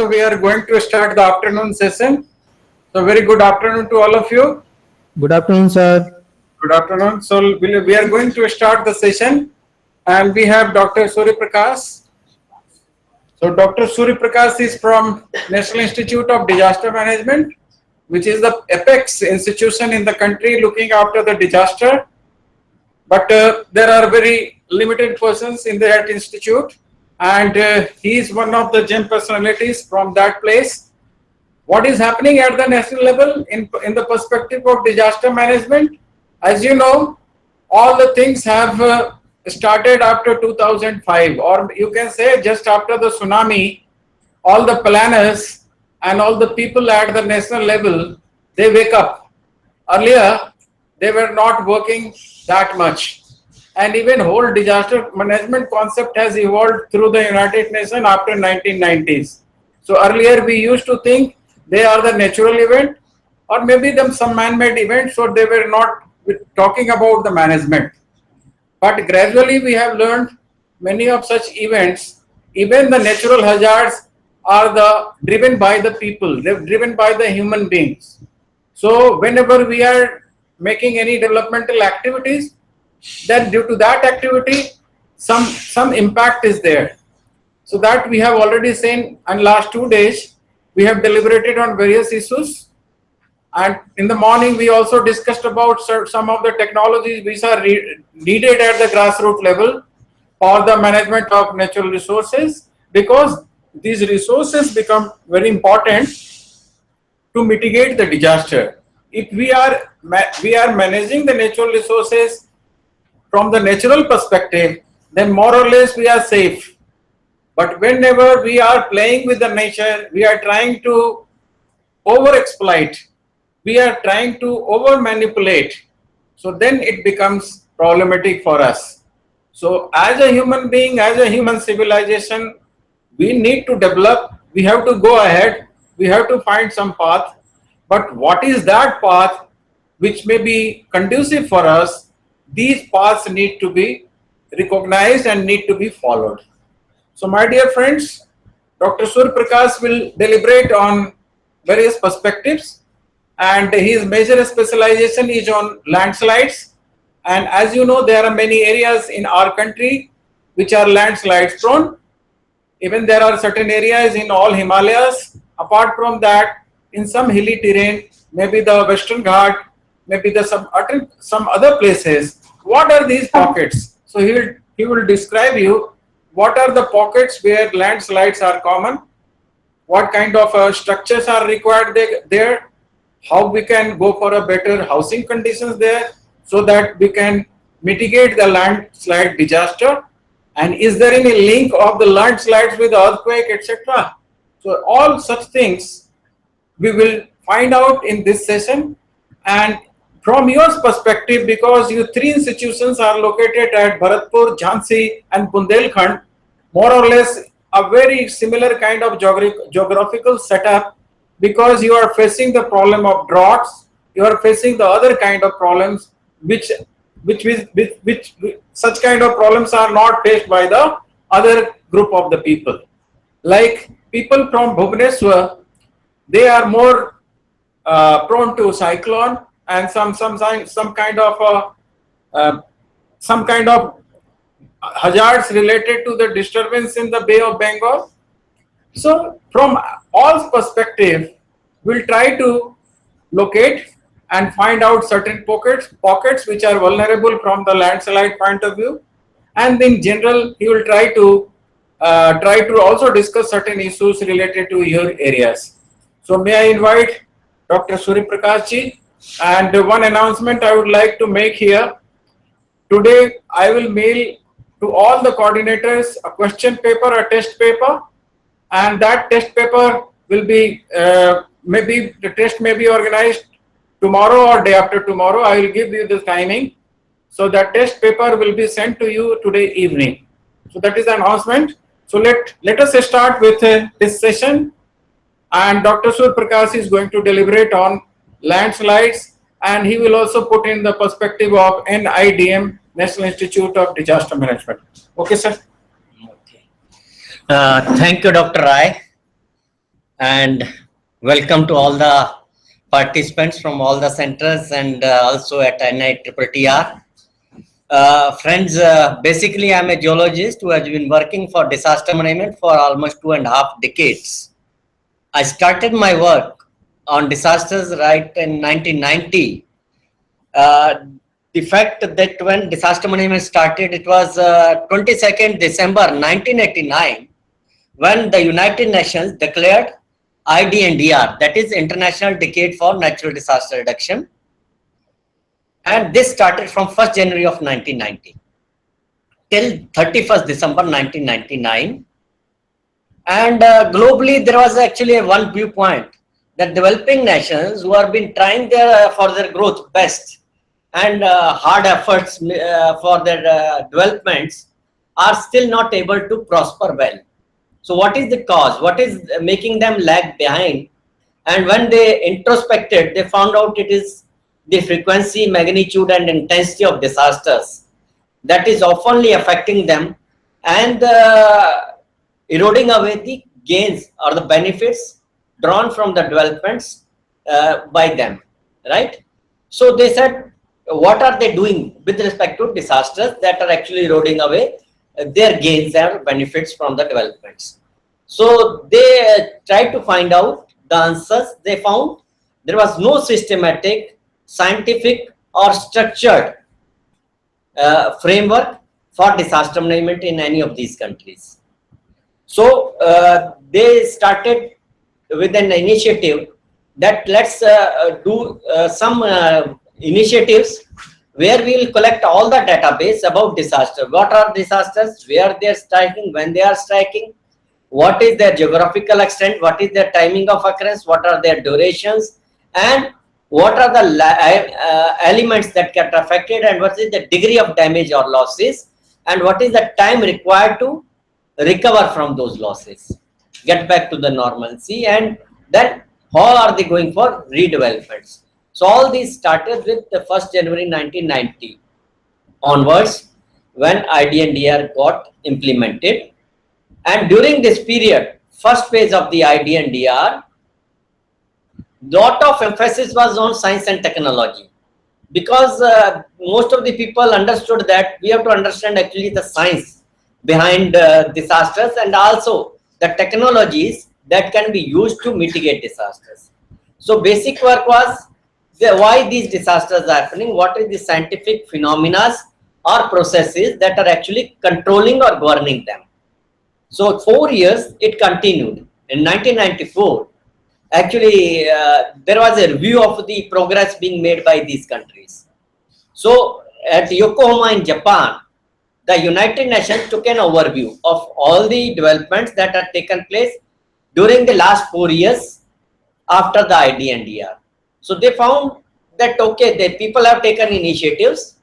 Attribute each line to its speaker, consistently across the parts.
Speaker 1: we are going to start the afternoon session. So very good afternoon to all of you.
Speaker 2: Good afternoon, sir.
Speaker 1: Good afternoon. So we are going to start the session, and we have Dr. Surya Parkash. So Dr. Surya Parkash is from National Institute of Disaster Management, which is the apex institution in the country looking after the disaster. But there are very limited persons in that institute, and he is one of the gem personalities from that place. What is happening at the national level in the perspective of disaster management? As you know, all the things have started after 2005, or you can say just after the tsunami. All the planners and all the people at the national level, they wake up. Earlier, they were not working that much. And even whole disaster management concept has evolved through the United Nations after 1990s. So earlier we used to think they are the natural event or maybe some man-made event, so they were not talking about the management. But gradually we have learned many of such events, even the natural hazards are driven by the people, they're driven by the human beings. So whenever we are making any developmental activities, then due to that activity, some impact is there. So that we have already seen in last 2 days, we have deliberated on various issues. And in the morning, we also discussed about some of the technologies which are needed at the grassroots level for the management of natural resources, because these resources become very important to mitigate the disaster. If we are managing the natural resources from the natural perspective, then more or less we are safe. But whenever we are playing with the nature, we are trying to over-exploit, we are trying to over-manipulate, so then it becomes problematic for us. So as a human being, as a human civilization, we need to develop, we have to go ahead, we have to find some path. But what is that path which may be conducive for us? These paths need to be recognized and need to be followed. So my dear friends, Dr. Surya Parkash will deliberate on various perspectives, and his major specialization is on landslides. And as you know, there are many areas in our country which are landslides prone. Even there are certain areas in all Himalayas. Apart from that, in some hilly terrain, maybe the Western Ghat, maybe some other places. What are these pockets? So he will describe you what are the pockets where landslides are common, what kind of structures are required there, how we can go for a better housing conditions there so that we can mitigate the landslide disaster, and is there any link of the landslides with earthquake, etc. So all such things we will find out in this session. And from your perspective, because you three institutions are located at Bharatpur, Jhansi and Bundelkhand, more or less a very similar kind of geographical setup, because you are facing the problem of droughts, you are facing the other kind of problems which such kind of problems are not faced by the other group of the people. Like people from Bhubaneswar, they are more prone to cyclone and some kind of hazards related to the disturbance in the Bay of Bengal. So from all perspective, we'll try to locate and find out certain pockets which are vulnerable from the landslide point of view. And in general, he will try to also discuss certain issues related to your areas. So may I invite Dr. Surya Parkash ji. And one announcement I would like to make here. Today, I will mail to all the coordinators a question paper, a test paper, and that test paper will be, maybe the test may be organized tomorrow or day after tomorrow. I will give you the timing. So that test paper will be sent to you today evening. So that is the announcement. So let us start with this session. And Dr. Surya Parkash is going to deliberate on landslides, and he will also put in the perspective of NIDM, National Institute of Disaster Management. Okay, sir.
Speaker 3: Okay. Thank you, Dr. Rai. and welcome to all the participants from all the centers and also at NITTR. Friends, basically I'm a geologist who has been working for disaster management for almost 2.5 decades. I started my work on disasters right in 1990. The fact that when disaster management started, it was 22nd December 1989 when the United Nations declared IDNDR, that is International Decade for Natural Disaster Reduction. And this started from 1st January of 1990 till 31st December 1999. And globally, there was actually one viewpoint that developing nations who have been trying for their growth best and hard efforts for their developments are still not able to prosper well. So what is the cause? What is making them lag behind? And when they introspected, they found out it is the frequency, magnitude, and intensity of disasters that is oftenly affecting them and eroding away the gains or the benefits drawn from the developments by them, right? So they said, what are they doing with respect to disasters that are actually eroding away their gains and benefits from the developments? So they tried to find out the answers. They found there was no systematic, scientific or structured framework for disaster management in any of these countries. So they started with an initiative that let's do some initiatives where we will collect all the database about disaster. What are disasters, where they are striking, when they are striking, what is their geographical extent, what is their timing of occurrence, what are their durations, and what are the elements that get affected, and what is the degree of damage or losses, and what is the time required to recover from those losses, get back to the normalcy, and then how are they going for redevelopments. So all these started with the 1st January 1990 onwards when IDNDR got implemented. And during this period, first phase of the IDNDR, lot of emphasis was on science and technology, because most of the people understood that we have to understand actually the science behind disasters and also the technologies that can be used to mitigate disasters. So basic work was why these disasters are happening, what is the scientific phenomena or processes that are actually controlling or governing them. So 4 years it continued. In 1994, actually there was a review of the progress being made by these countries. So at Yokohama in Japan, the United Nations took an overview of all the developments that had taken place during the last 4 years after the IDNDR. So they found that okay, the people have taken initiatives,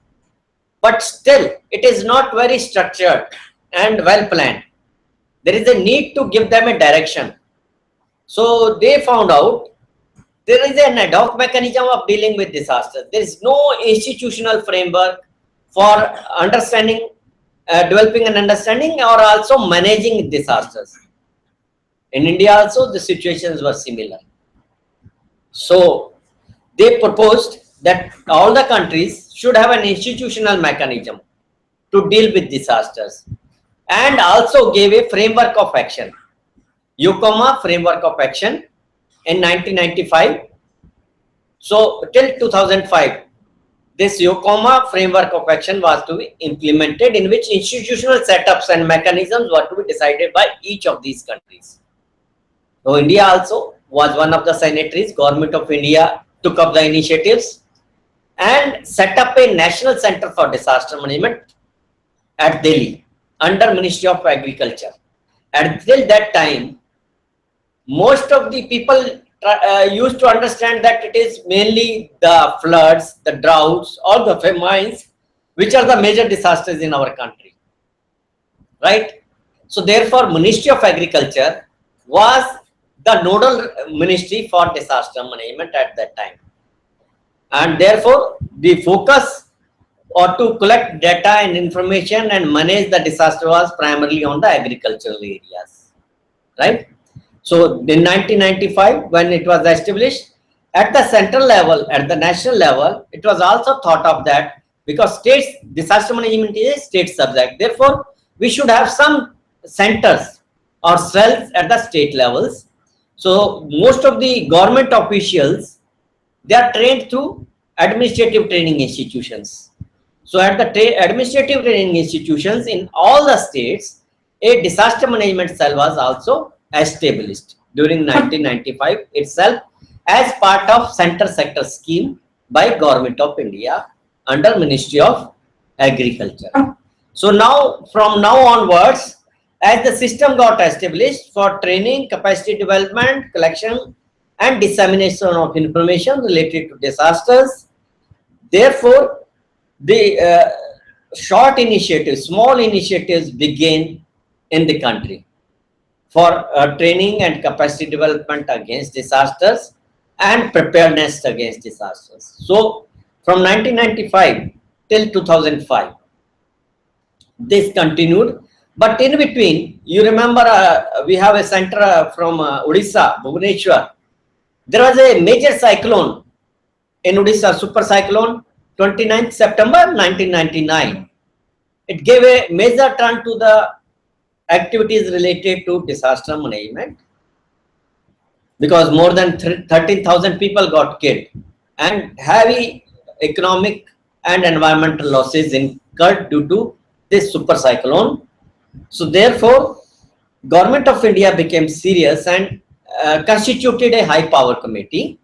Speaker 3: but still it is not very structured and well planned. There is a need to give them a direction. So they found out there is an ad hoc mechanism of dealing with disasters. There is no institutional framework for understanding, developing an understanding or also managing disasters. In India also the situations were similar. So they proposed that all the countries should have an institutional mechanism to deal with disasters and also gave a framework of action. Yokohama Framework of Action in 1995. So till 2005, this Yokohama Framework of Action was to be implemented, in which institutional setups and mechanisms were to be decided by each of these countries. So India also was one of the signatories. Government of India took up the initiatives and set up a National Center for Disaster Management at Delhi under Ministry of Agriculture. Until that time, most of the people used to understand that it is mainly the floods, the droughts, or the famines, which are the major disasters in our country, right? So therefore, Ministry of Agriculture was the nodal ministry for disaster management at that time. And therefore, the focus or to collect data and information and manage the disaster was primarily on the agricultural areas, right? So in 1995, when it was established, at the central level, at the national level, it was also thought of that because states, disaster management is a state subject. Therefore, we should have some centers or cells at the state levels. So most of the government officials, they are trained through administrative training institutions. So at the administrative training institutions in all the states, a disaster management cell was also established during 1995 itself as part of center sector scheme by Government of India under Ministry of Agriculture. So now, from now onwards, as the system got established for training, capacity development, collection and dissemination of information related to disasters, therefore, the short initiatives, small initiatives began in the country for training and capacity development against disasters and preparedness against disasters. So, from 1995 till 2005, this continued. But in between, you remember we have a center from Odisha, Bhubaneswar. There was a major cyclone in Odisha, super cyclone, 29th September 1999. It gave a major turn to the activities related to disaster management because more than 13,000 people got killed and heavy economic and environmental losses incurred due to this super cyclone. So therefore, Government of India became serious and constituted a high power committee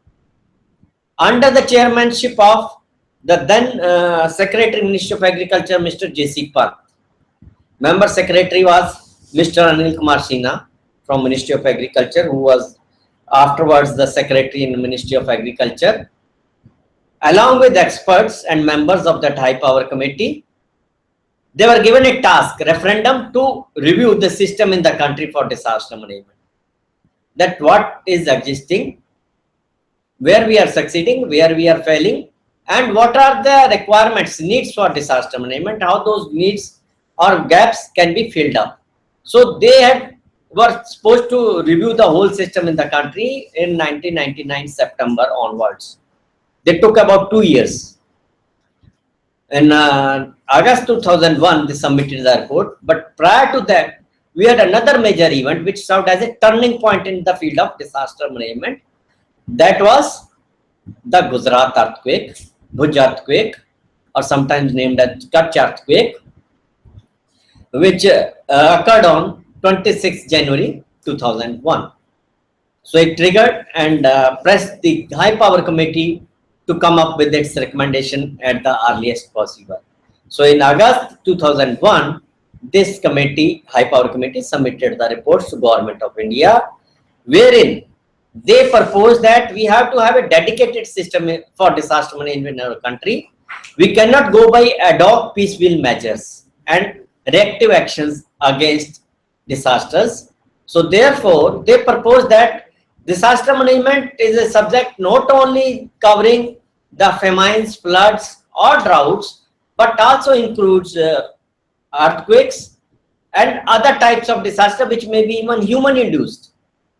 Speaker 3: under the chairmanship of the then Secretary Minister of Agriculture, Mr. J.C. Park. Member Secretary was Mr. Anil Kumar Sinha from Ministry of Agriculture, who was afterwards the Secretary in the Ministry of Agriculture. Along with experts and members of that high power committee, they were given a task, referendum, to review the system in the country for disaster management. That what is existing, where we are succeeding, where we are failing, and what are the requirements, needs for disaster management, how those needs or gaps can be filled up. So they were supposed to review the whole system in the country in 1999 September onwards. They took about 2 years. In August 2001, they submitted the report. But prior to that, we had another major event which served as a turning point in the field of disaster management. That was the Gujarat earthquake, Bhuj earthquake, or sometimes named as Kutch earthquake, which occurred on 26 January 2001. So it triggered and pressed the high power committee to come up with its recommendation at the earliest possible. So in August 2001, this committee, high power committee, submitted the reports to Government of India, wherein they proposed that we have to have a dedicated system for disaster management in our country. We cannot go by ad hoc piecemeal measures and reactive actions against disasters. So therefore, they proposed that disaster management is a subject not only covering the famines, floods or droughts, but also includes earthquakes and other types of disaster which may be even human induced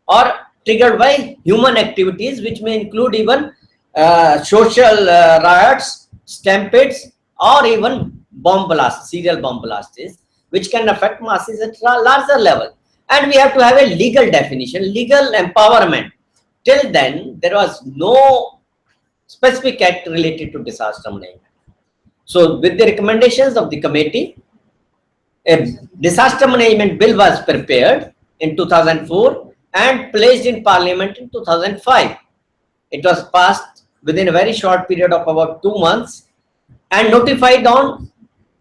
Speaker 3: or triggered by human activities, which may include even social riots, stampedes, or even bomb blasts, serial bomb blasts, which can affect masses at a larger level. And we have to have a legal definition, legal empowerment. Till then, there was no specific act related to disaster management. So, with the recommendations of the committee, a disaster management bill was prepared in 2004 and placed in Parliament in 2005. It was passed within a very short period of about 2 months and notified on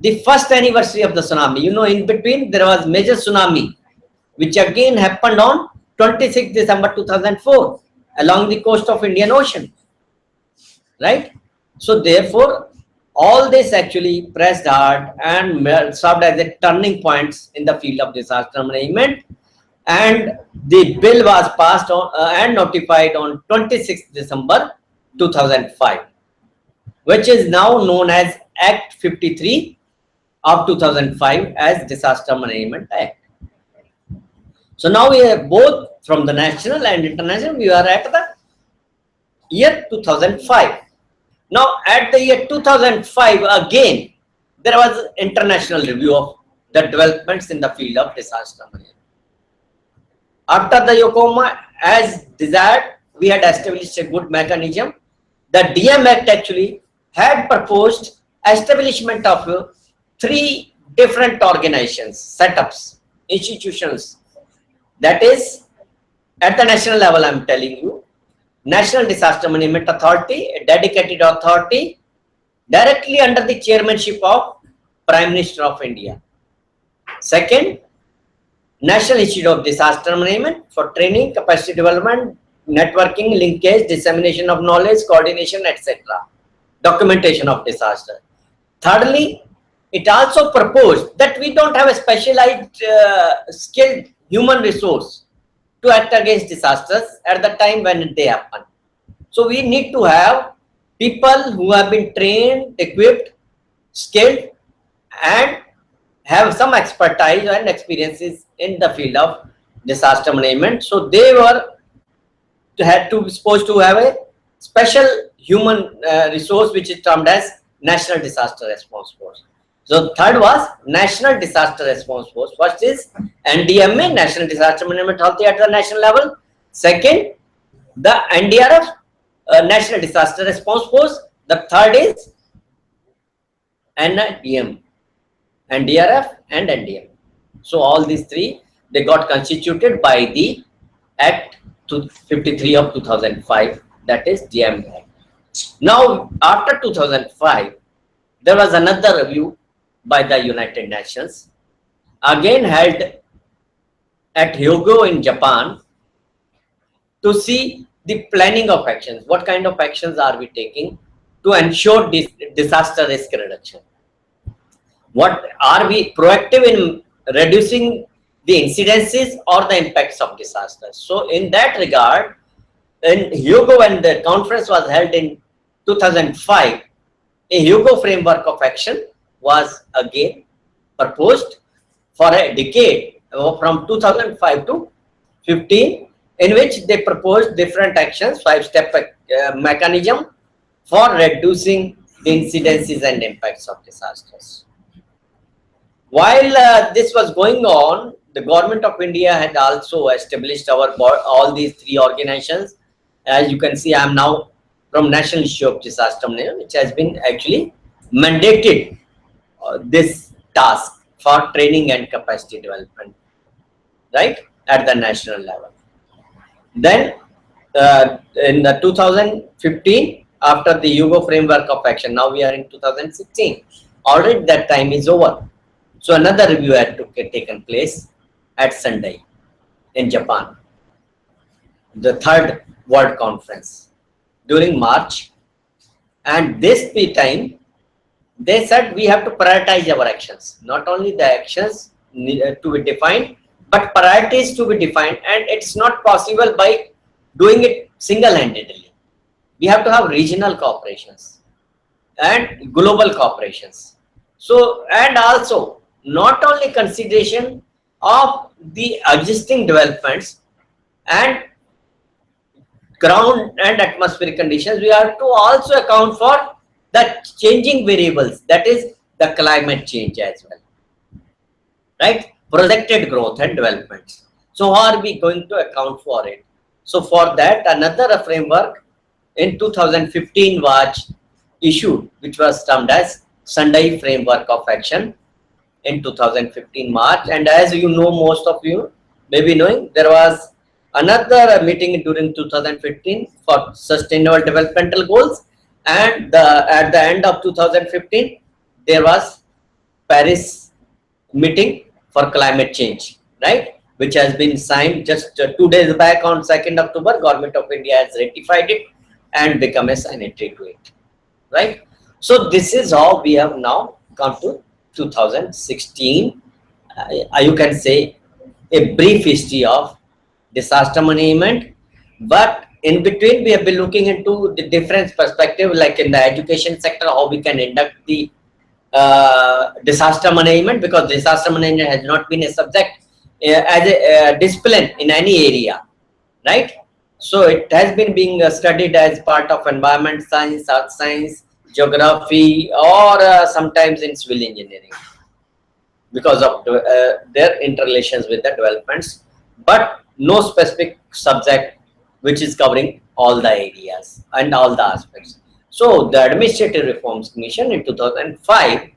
Speaker 3: the first anniversary of the tsunami. You know, in between there was major tsunami, which again happened on 26 December 2004 along the coast of Indian Ocean, right? So therefore, all this actually pressed hard and served as a turning points in the field of disaster management. And the bill was passed on and notified on 26 December 2005, which is now known as Act 53 of 2005 as Disaster Management Act. So now we are both from the national and international, we are at the year 2005. Now at the year 2005 again, there was international review of the developments in the field of disaster management. After the Yokohama, as desired, we had established a good mechanism. The DM Act actually had proposed establishment of 3 different organizations, setups, institutions. That is, at the national level, I am telling you, National Disaster Management Authority, a dedicated authority, directly under the chairmanship of Prime Minister of India. Second, National Institute of Disaster Management for training, capacity development, networking, linkage, dissemination of knowledge, coordination, etc. Documentation of disaster. Thirdly, it also proposed that we don't have a specialized skilled human resource to act against disasters at the time when they happen. So we need to have people who have been trained, equipped, skilled, and have some expertise and experiences in the field of disaster management. So they were supposed to have a special human resource which is termed as National Disaster Response Force. So third was National Disaster Response Force. First is NDMA, National Disaster Management Authority at the national level. Second, the NDRF, National Disaster Response Force. The third is NDM, NDRF and NDM. So all these 3, they got constituted by the Act 53 of 2005, that is DM Act. Now after 2005, there was another review by the United Nations, again held at Hyogo in Japan, to see the planning of actions. What kind of actions are we taking to ensure this disaster risk reduction? What are we proactive in reducing the incidences or the impacts of disasters? So in that regard, in Hyogo, when the conference was held in 2005, a Hyogo framework of action was again proposed for a decade from 2005 to 15, in which they proposed different actions, 5-step mechanism for reducing the incidences and impacts of disasters. While this was going on, the government of India had also established all these 3 organizations. As you can see, I am now from National Institute of Disaster Management, which has been actually mandated this task for training and capacity development, right, at the national level. Then in the 2015, after the Hyogo framework of action, now we are in 2016, already that time is over. So another review had taken place at Sendai in Japan, the 3rd World Conference during March. And this time, they said we have to prioritize our actions. Not only the actions to be defined, but priorities to be defined. And it's not possible by doing it single-handedly. We have to have regional cooperations and global cooperations. So, and also not only consideration of the existing developments and ground and atmospheric conditions, we have to also account for the changing variables, that is the climate change as well, right? Projected growth and developments. So how are we going to account for it? So for that, another framework in 2015 was issued, which was termed as Sendai Framework of Action in 2015 March. And as you know, most of you may be knowing, there was another meeting during 2015 for Sustainable Developmental Goals. And at the end of 2015, there was Paris meeting for climate change, right? Which has been signed just 2 days back on 2nd October. Government of India has ratified it and become a signatory to it, right? So this is how we have now come to 2016. You can say a brief history of disaster management, but in between we have been looking into the different perspective, like in the education sector, how we can induct the disaster management, because disaster management has not been a subject as a discipline in any area, right? So it has been being studied as part of environment science, earth science, geography, or sometimes in civil engineering because of their interrelations with the developments, but no specific subject which is covering all the areas and all the aspects. So the Administrative Reforms Commission in 2005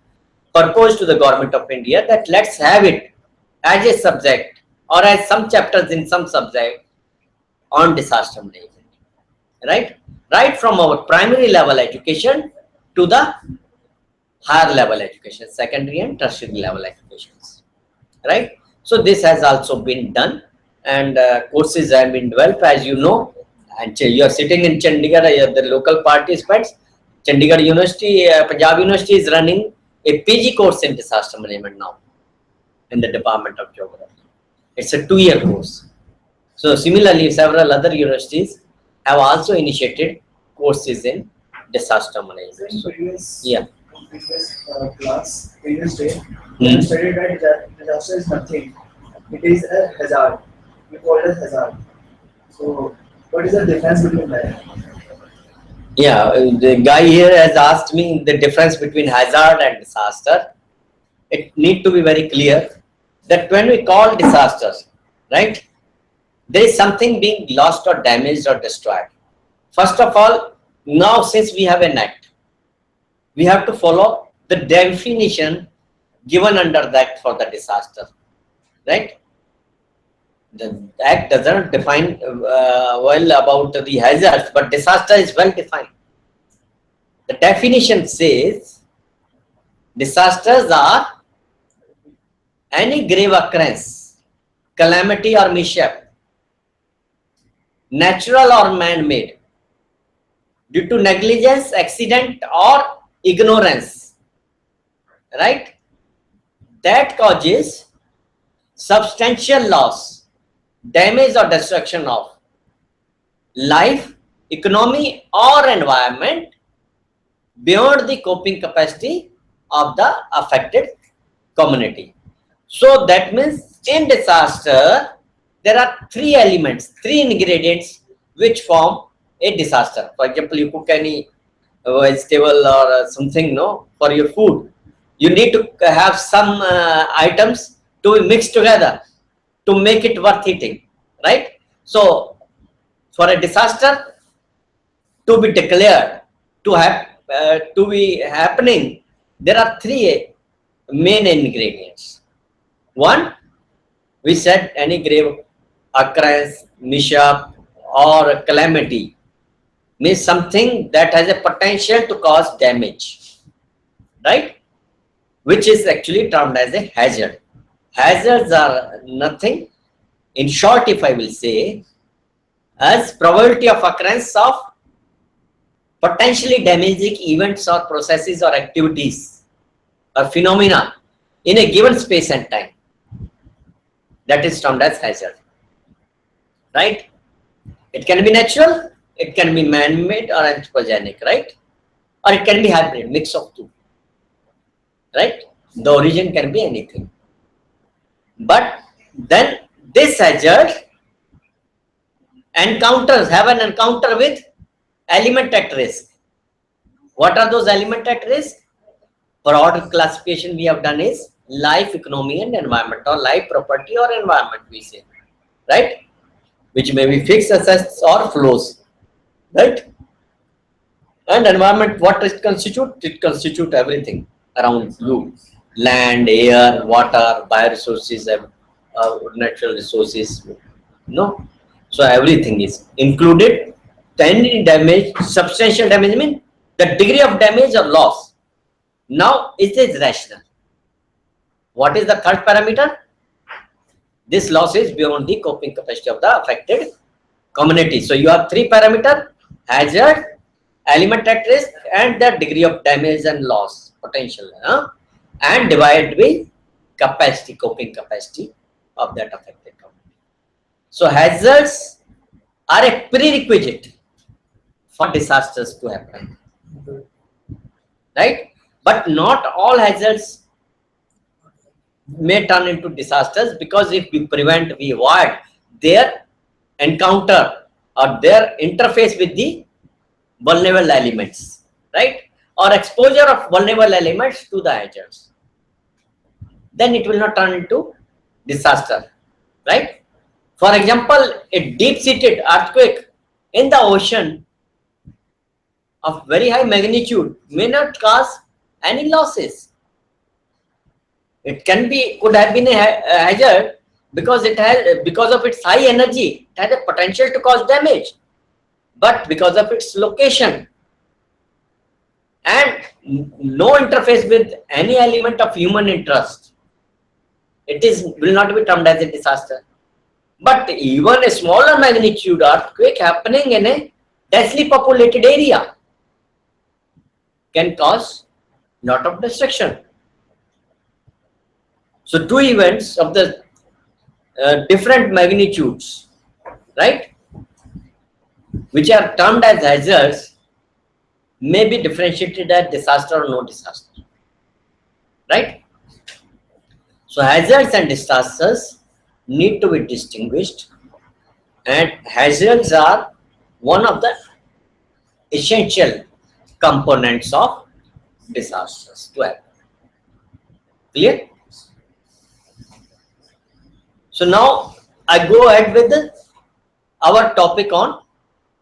Speaker 3: proposed to the Government of India that let's have it as a subject or as some chapters in some subject on disaster management, right? Right from our primary level education to the higher level education, secondary and tertiary level educations, right? So this has also been done, and courses have been developed, as you know, and you are sitting in Chandigarh, you are the local participants. Chandigarh University, Punjab University is running a PG course in disaster management now in the Department of Geography. It's a 2-year course. So similarly, several other universities have also initiated courses in disaster management.
Speaker 4: In
Speaker 3: So,
Speaker 4: previous,
Speaker 3: yeah.
Speaker 4: previous day,
Speaker 3: Hmm.
Speaker 4: we studied that disaster is nothing. It is a hazard. We call it hazard. So, what is the difference between that?
Speaker 3: Yeah, the guy here has asked me the difference between hazard and disaster. It need to be very clear that when we call disasters, right, there is something being lost or damaged or destroyed. First of all, now since we have an act, we have to follow the definition given under that for the disaster, right? The act doesn't define well about the hazards, but disaster is well defined. The definition says disasters are any grave occurrence, calamity or mishap, natural or man-made, due to negligence, accident or ignorance, right? That causes substantial loss, damage or destruction of life, economy or environment beyond the coping capacity of the affected community. So that means in disaster, there are 3 elements, 3 ingredients which form a disaster. For example, you cook any vegetable or something, no, for your food. You need to have some items to be mixed together to make it worth eating, right? So for a disaster to be declared, to be happening, there are 3 main ingredients. One, we said any grave occurrence, mishap or calamity means something that has a potential to cause damage, right? Which is actually termed as a hazard. Hazards are nothing, in short, if I will say, as probability of occurrence of potentially damaging events or processes or activities or phenomena in a given space and time. That is termed as hazard, right? It can be natural, it can be man-made or anthropogenic, right? Or it can be hybrid, mix of 2, right? The origin can be anything. But then this hazard have an encounter with element at risk. What are those elements at risk? Broad classification we have done is life, economy and environment, or life, property or environment we say, right? Which may be fixed assets or flows, right? And environment, what it constitute? It constitute everything around you: land, air, water, bioresources, natural resources. No, so everything is included. Any damage, substantial damage means the degree of damage or loss. Now it is rational. What is the third parameter? This loss is beyond the coping capacity of the affected community. So you have 3 parameters: hazard, element at risk and the degree of damage and loss potential, and divided by capacity, coping capacity of that affected community. So hazards are a prerequisite for disasters to happen, right? But not all hazards may turn into disasters, because if we prevent, we avoid their encounter or their interface with the vulnerable elements, right? Or exposure of vulnerable elements to the hazards, then it will not turn into disaster, right? For example, a deep-seated earthquake in the ocean of very high magnitude may not cause any losses. It could have been a hazard because because of its high energy, it has a potential to cause damage. But because of its location and no interface with any element of human interest, will not be termed as a disaster. But even a smaller magnitude earthquake happening in a densely populated area can cause lot of destruction. So two events of the different magnitudes, right, which are termed as hazards, may be differentiated as disaster or no disaster, right? So hazards and disasters need to be distinguished, and hazards are one of the essential components of disasters to happen. Clear? So now I go ahead with our topic on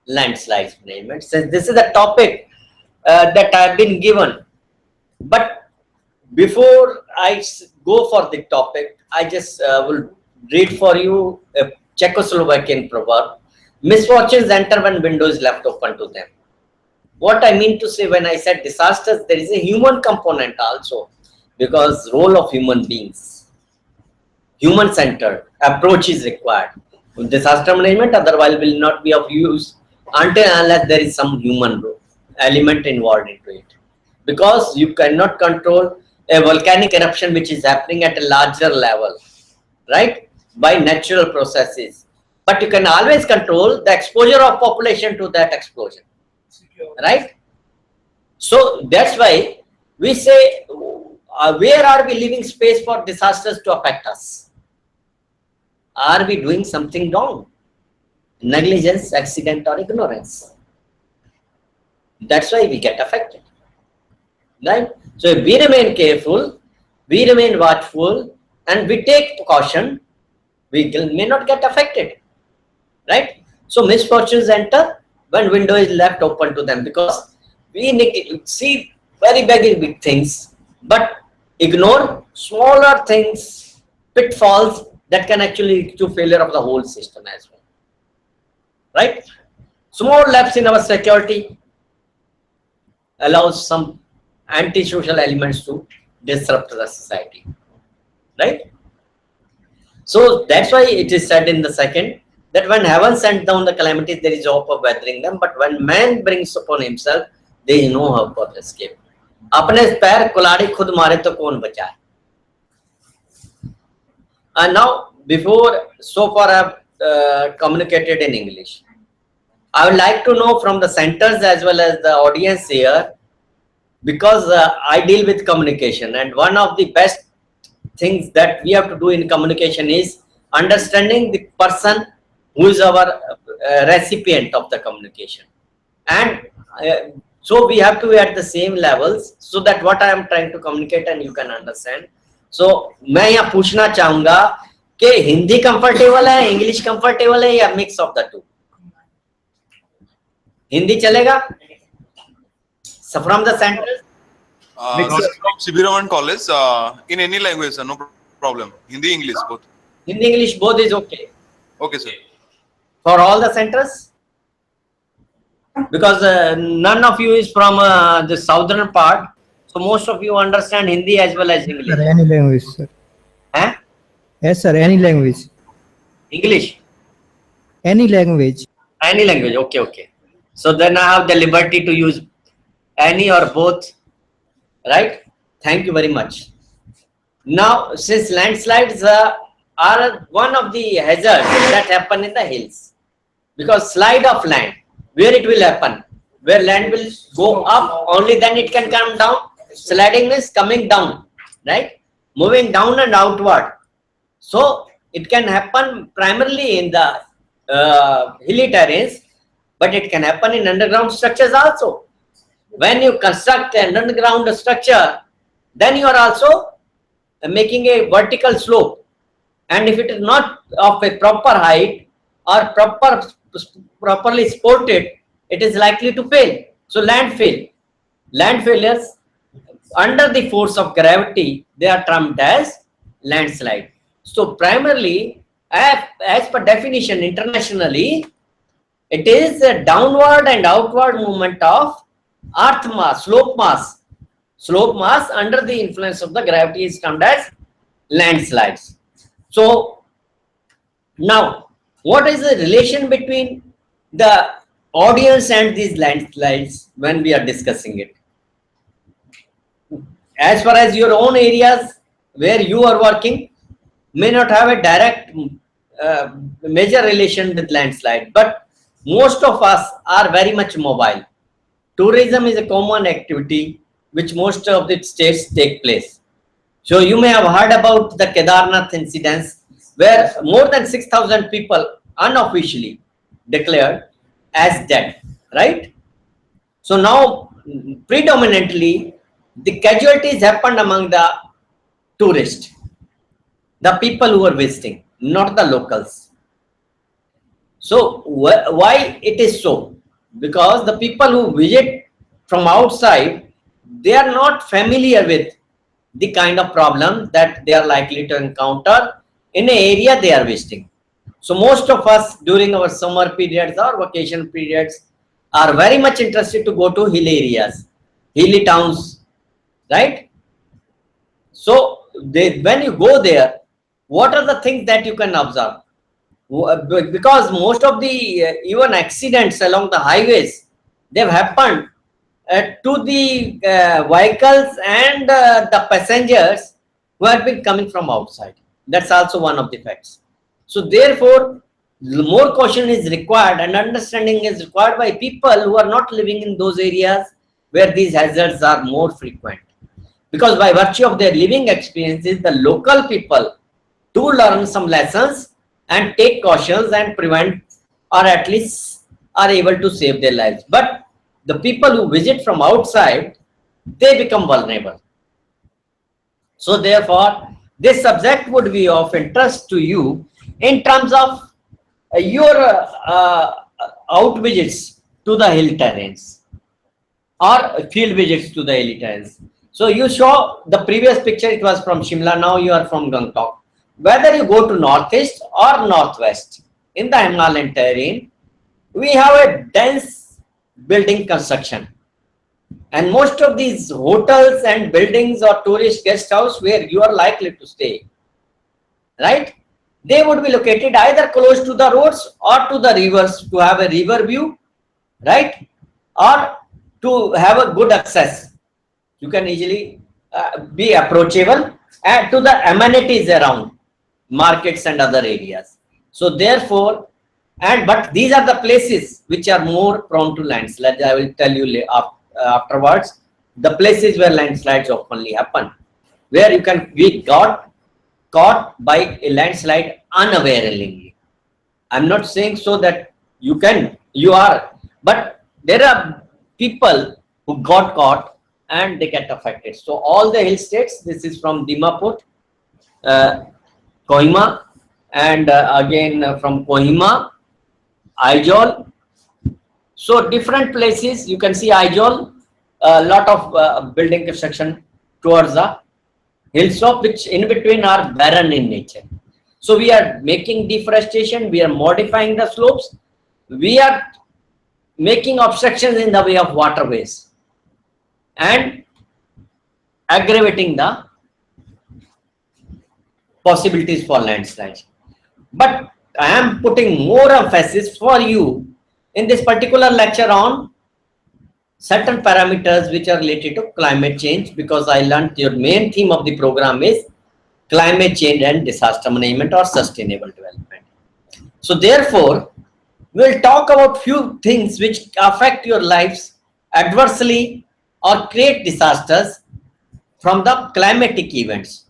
Speaker 3: landslide management. Since this is a topic that I have been given, but before I go for the topic, I just will read for you a Czechoslovakian proverb: misfortunes enter when window is left open to them. What I mean to say when I said disasters, there is a human component also, because role of human beings, human-centered approach is required. Disaster management otherwise will not be of use until unless there is some human element involved into it, because you cannot control a volcanic eruption which is happening at a larger level, right, by natural processes, but you can always control the exposure of population to that explosion, right? So that's why we say, where are we leaving space for disasters to affect us? Are we doing something wrong? Negligence, accident, or ignorance? That's why we get affected, right? So if we remain careful, we remain watchful, and we take precaution, we may not get affected, right? So misfortunes enter when window is left open to them, because we see very big things, but ignore smaller things, pitfalls that can actually lead to failure of the whole system as well, right? Small lapse in our security allows some antisocial elements to disrupt the society, right? So that's why it is said in the second that when heaven sent down the calamities, there is hope of weathering them, but when man brings upon himself, there is no hope of escape. अपने पैर कुल्हाड़ी खुद मारे तो कौन बचाए? And now, before so far I've communicated in English, I would like to know from the centers as well as the audience here, because I deal with communication, and one of the best things that we have to do in communication is understanding the person who is our recipient of the communication, and so we have to be at the same levels so that what I am trying to communicate and you can understand. So मैं यहाँ पूछना चाहूँगा कि Hindi comfortable है, English comfortable है, या mix of the two? Hindi चलेगा? So from the centers,
Speaker 5: Sibiraman College, in any language, sir, no problem. Hindi, English, both.
Speaker 3: Hindi, English, both is okay.
Speaker 5: Okay, sir.
Speaker 3: For all the centers? Because none of you is from the southern part, so most of you understand Hindi as well as English.
Speaker 2: Sir, any language, sir.
Speaker 3: Huh?
Speaker 2: Yes, sir, any language.
Speaker 3: English?
Speaker 2: Any language.
Speaker 3: Any language, okay, okay. So then I have the liberty to use any or both, right? Thank you very much. Now, since landslides are one of the hazards that happen in the hills, because slide of land, where it will happen, where land will go up, only then it can come down. Sliding means coming down, right? moving down and outward. So it can happen primarily in the hilly terrains, but it can happen in underground structures also. When you construct an underground structure, then you are also making a vertical slope, and if it is not of a proper height or properly supported, it is likely to fail. So land failures under the force of gravity, they are termed as landslide. So primarily, as per definition internationally, it is a downward and outward movement of earth mass, slope mass. Slope mass under the influence of the gravity is termed as landslides. So now, what is the relation between the audience and these landslides when we are discussing it? As far as your own areas where you are working may not have a direct major relation with landslide, but most of us are very much mobile. Tourism is a common activity which most of the states take place. So you may have heard about the Kedarnath incidents where more than 6,000 people unofficially declared as dead, right? So now predominantly the casualties happened among the tourists, the people who are visiting, not the locals. So why it is so? Because the people who visit from outside, they are not familiar with the kind of problem that they are likely to encounter in an area they are visiting. So most of us during our summer periods or vacation periods are very much interested to go to hill areas, hilly towns, right? So when you go there, what are the things that you can observe? Because most of the even accidents along the highways, they've happened to the vehicles and the passengers who have been coming from outside. That's also one of the facts. So therefore, more caution is required and understanding is required by people who are not living in those areas where these hazards are more frequent. Because by virtue of their living experiences, the local people do learn some lessons and take cautions and prevent, or at least are able to save their lives. But the people who visit from outside, they become vulnerable. So therefore, this subject would be of interest to you in terms of your out visits to the hill terrains or field visits to the hilly terrains. So you saw the previous picture, it was from Shimla, now you are from Gangtok. Whether you go to northeast or northwest in the Himalayan terrain, we have a dense building construction, and most of these hotels and buildings or tourist guest house where you are likely to stay, right, they would be located either close to the roads or to the rivers to have a river view, right, or to have a good access. You can easily be approachable and to the amenities around markets and other areas. So therefore, but these are the places which are more prone to landslides. I will tell you afterwards the places where landslides oftenly happen, where you can be caught by a landslide unawarely. I'm not saying so that you are, but there are people who got caught and they get affected. So all the hill states, this is from Dimapur, Kohima, and again from Kohima, Aizol. So different places, you can see Aizol, a lot of building construction towards the hilltop, which in between are barren in nature. So we are making deforestation, we are modifying the slopes, we are making obstructions in the way of waterways and aggravating the possibilities for landslides. But I am putting more emphasis for you in this particular lecture on certain parameters which are related to climate change, because I learned your main theme of the program is climate change and disaster management or sustainable development. So therefore, we'll talk about few things which affect your lives adversely or create disasters from the climatic events.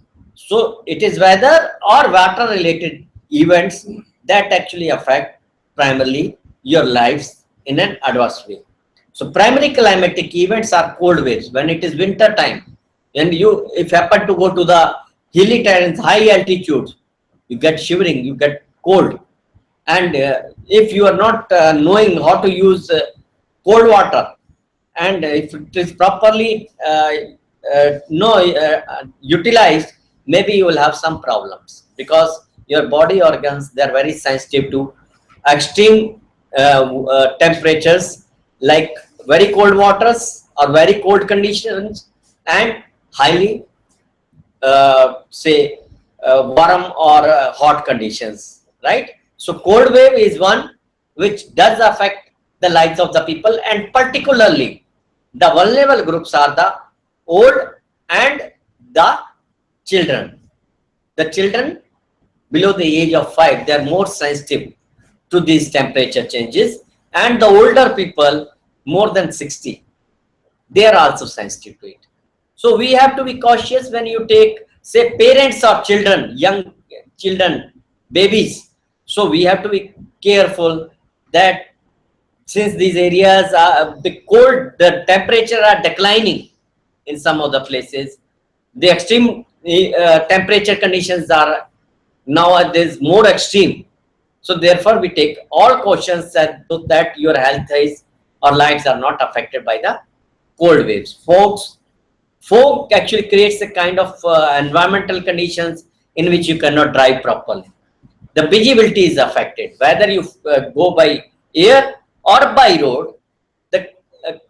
Speaker 3: So it is weather or water related events that actually affect primarily your lives in an adverse way. So primary climatic events are cold waves when it is winter time, and you if happen to go to the hilly terrains, high altitudes, you get shivering, you get cold, and if you are not knowing how to use cold water, and if it is properly utilized, maybe you will have some problems, because your body organs, they are very sensitive to extreme temperatures, like very cold waters or very cold conditions, and highly say warm or hot conditions, right? So cold wave is one which does affect the lives of the people, and particularly the vulnerable groups are the old and the children. The children below the age of 5, they are more sensitive to these temperature changes, and the older people more than 60, they are also sensitive to it. So we have to be cautious when you take, say, parents of children, young children, babies. So we have to be careful that since these areas are the cold, the temperature are declining in some of the places, the extreme temperature conditions are nowadays more extreme. So therefore we take all cautions that your health is or lives are not affected by the cold waves. Fog actually creates a kind of environmental conditions in which you cannot drive properly. The visibility is affected, whether you go by air or by road. The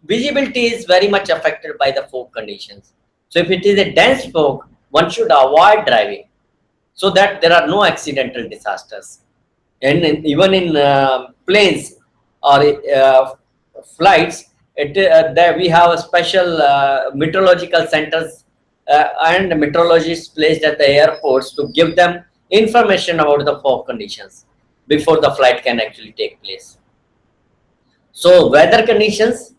Speaker 3: visibility is very much affected by the fog conditions. So if it is a dense fog, one should avoid driving, so that there are no accidental disasters. And even in planes or flights, there we have a special meteorological centers and meteorologists placed at the airports to give them information about the fog conditions before the flight can actually take place. So weather conditions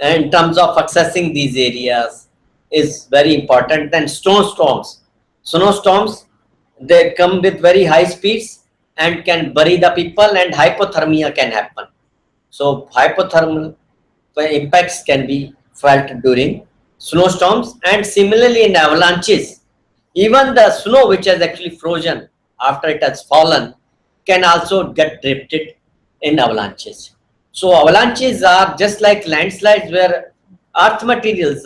Speaker 3: in terms of accessing these areas is very important. Then snowstorms. Snowstorms, they come with very high speeds and can bury the people, and hypothermia can happen. So hypothermal impacts can be felt during snowstorms, and similarly in avalanches. Even the snow which has actually frozen after it has fallen can also get drifted in avalanches. So avalanches are just like landslides, where earth materials,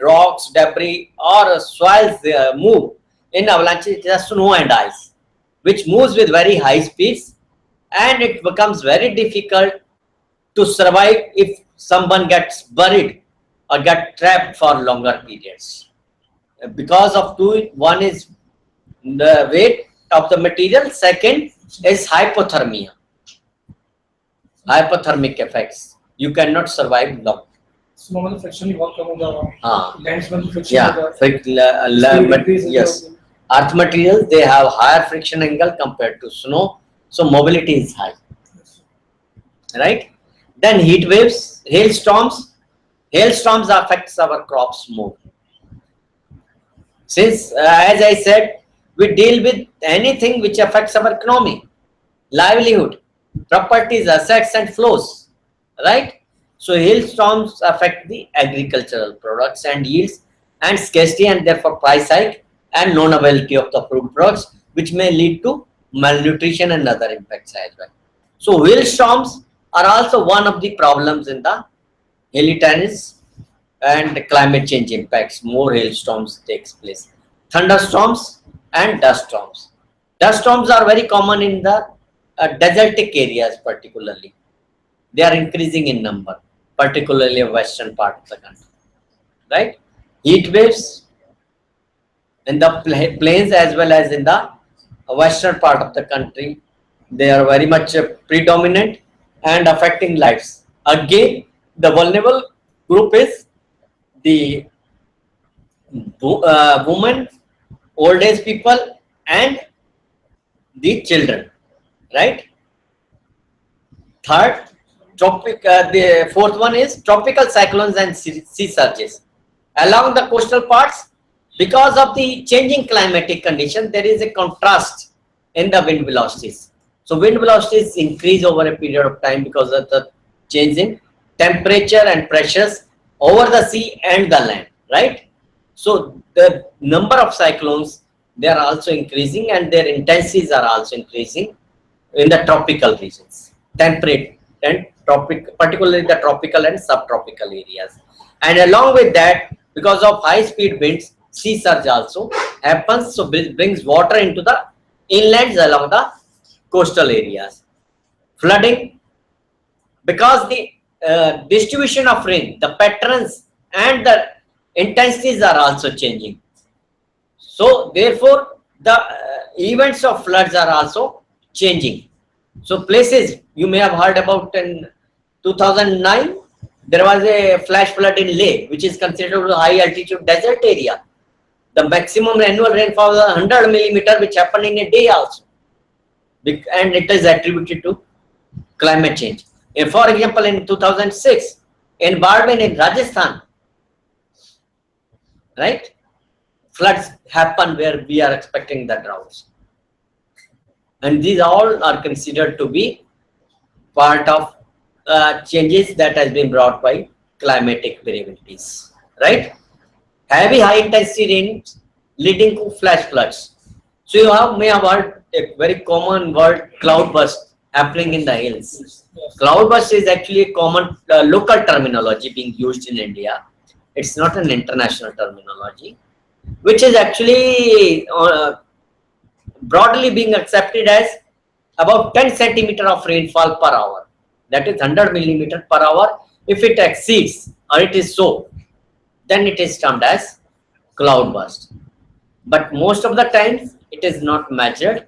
Speaker 3: rocks, debris or soils move. In avalanches, it is snow and ice, which moves with very high speeds, and it becomes very difficult to survive if someone gets buried or get trapped for longer periods. Because of two, one is the weight of the material, second is hypothermia, hypothermic effects. You cannot survive long.
Speaker 6: Snow में friction ही बहुत कम हो जाएगा
Speaker 3: हाँ,
Speaker 6: lands में friction
Speaker 3: yeah, yes. Earth materials, they have higher friction angle compared to snow, so mobility is high, right? Then heat waves, hailstorms. Hailstorms affects our crops more. Since, as I said, we deal with anything which affects our economy, livelihood, properties, assets and flows, right? So hailstorms affect the agricultural products and yields and scarcity, and therefore price hike and non-availability of the food products, which may lead to malnutrition and other impacts as well. So hailstorms are also one of the problems in the hilly terrains, and climate change impacts. More hailstorms takes place. Thunderstorms and dust storms. Dust storms are very common in the desertic areas particularly. They are increasing in number, particularly in western part of the country, right? Heat waves in the plains as well as in the western part of the country, they are very much predominant and affecting lives. Again, the vulnerable group is the women, old age people and the children, right? Third, the fourth one is tropical cyclones and sea surges. Along the coastal parts, Because of the changing climatic condition, there is a contrast in the wind velocities. So wind velocities increase over a period of time because of the change in temperature and pressures over the sea and the land, right? So the number of cyclones, they are also increasing and their intensities are also increasing in the tropical regions, temperate and tropical, particularly the tropical and subtropical areas. And along with that, because of high speed winds, sea surge also happens, so brings water into the inlands along the coastal areas. Flooding, because the distribution of rain, the patterns and the intensities are also changing. So therefore, the events of floods are also changing. So places you may have heard about in 2009, there was a flash flood in Leh, which is considered a high altitude desert area. The maximum annual rainfall was 100 millimeter, which happened in a day also. And it is attributed to climate change. For example, in 2006, in Bardwan in Rajasthan, right, floods happen where we are expecting the droughts. And these all are considered to be part of changes that has been brought by climatic variabilities, right? Heavy high intensity rains leading to flash floods. So you may have heard a very common word, cloudburst, happening in the hills. Cloudburst is actually a common local terminology being used in India. It's not an international terminology, which is actually broadly being accepted as about 10 centimeter of rainfall per hour. That is 100 millimeter per hour. If it exceeds or it is so, then it is termed as cloudburst. But most of the times it is not measured.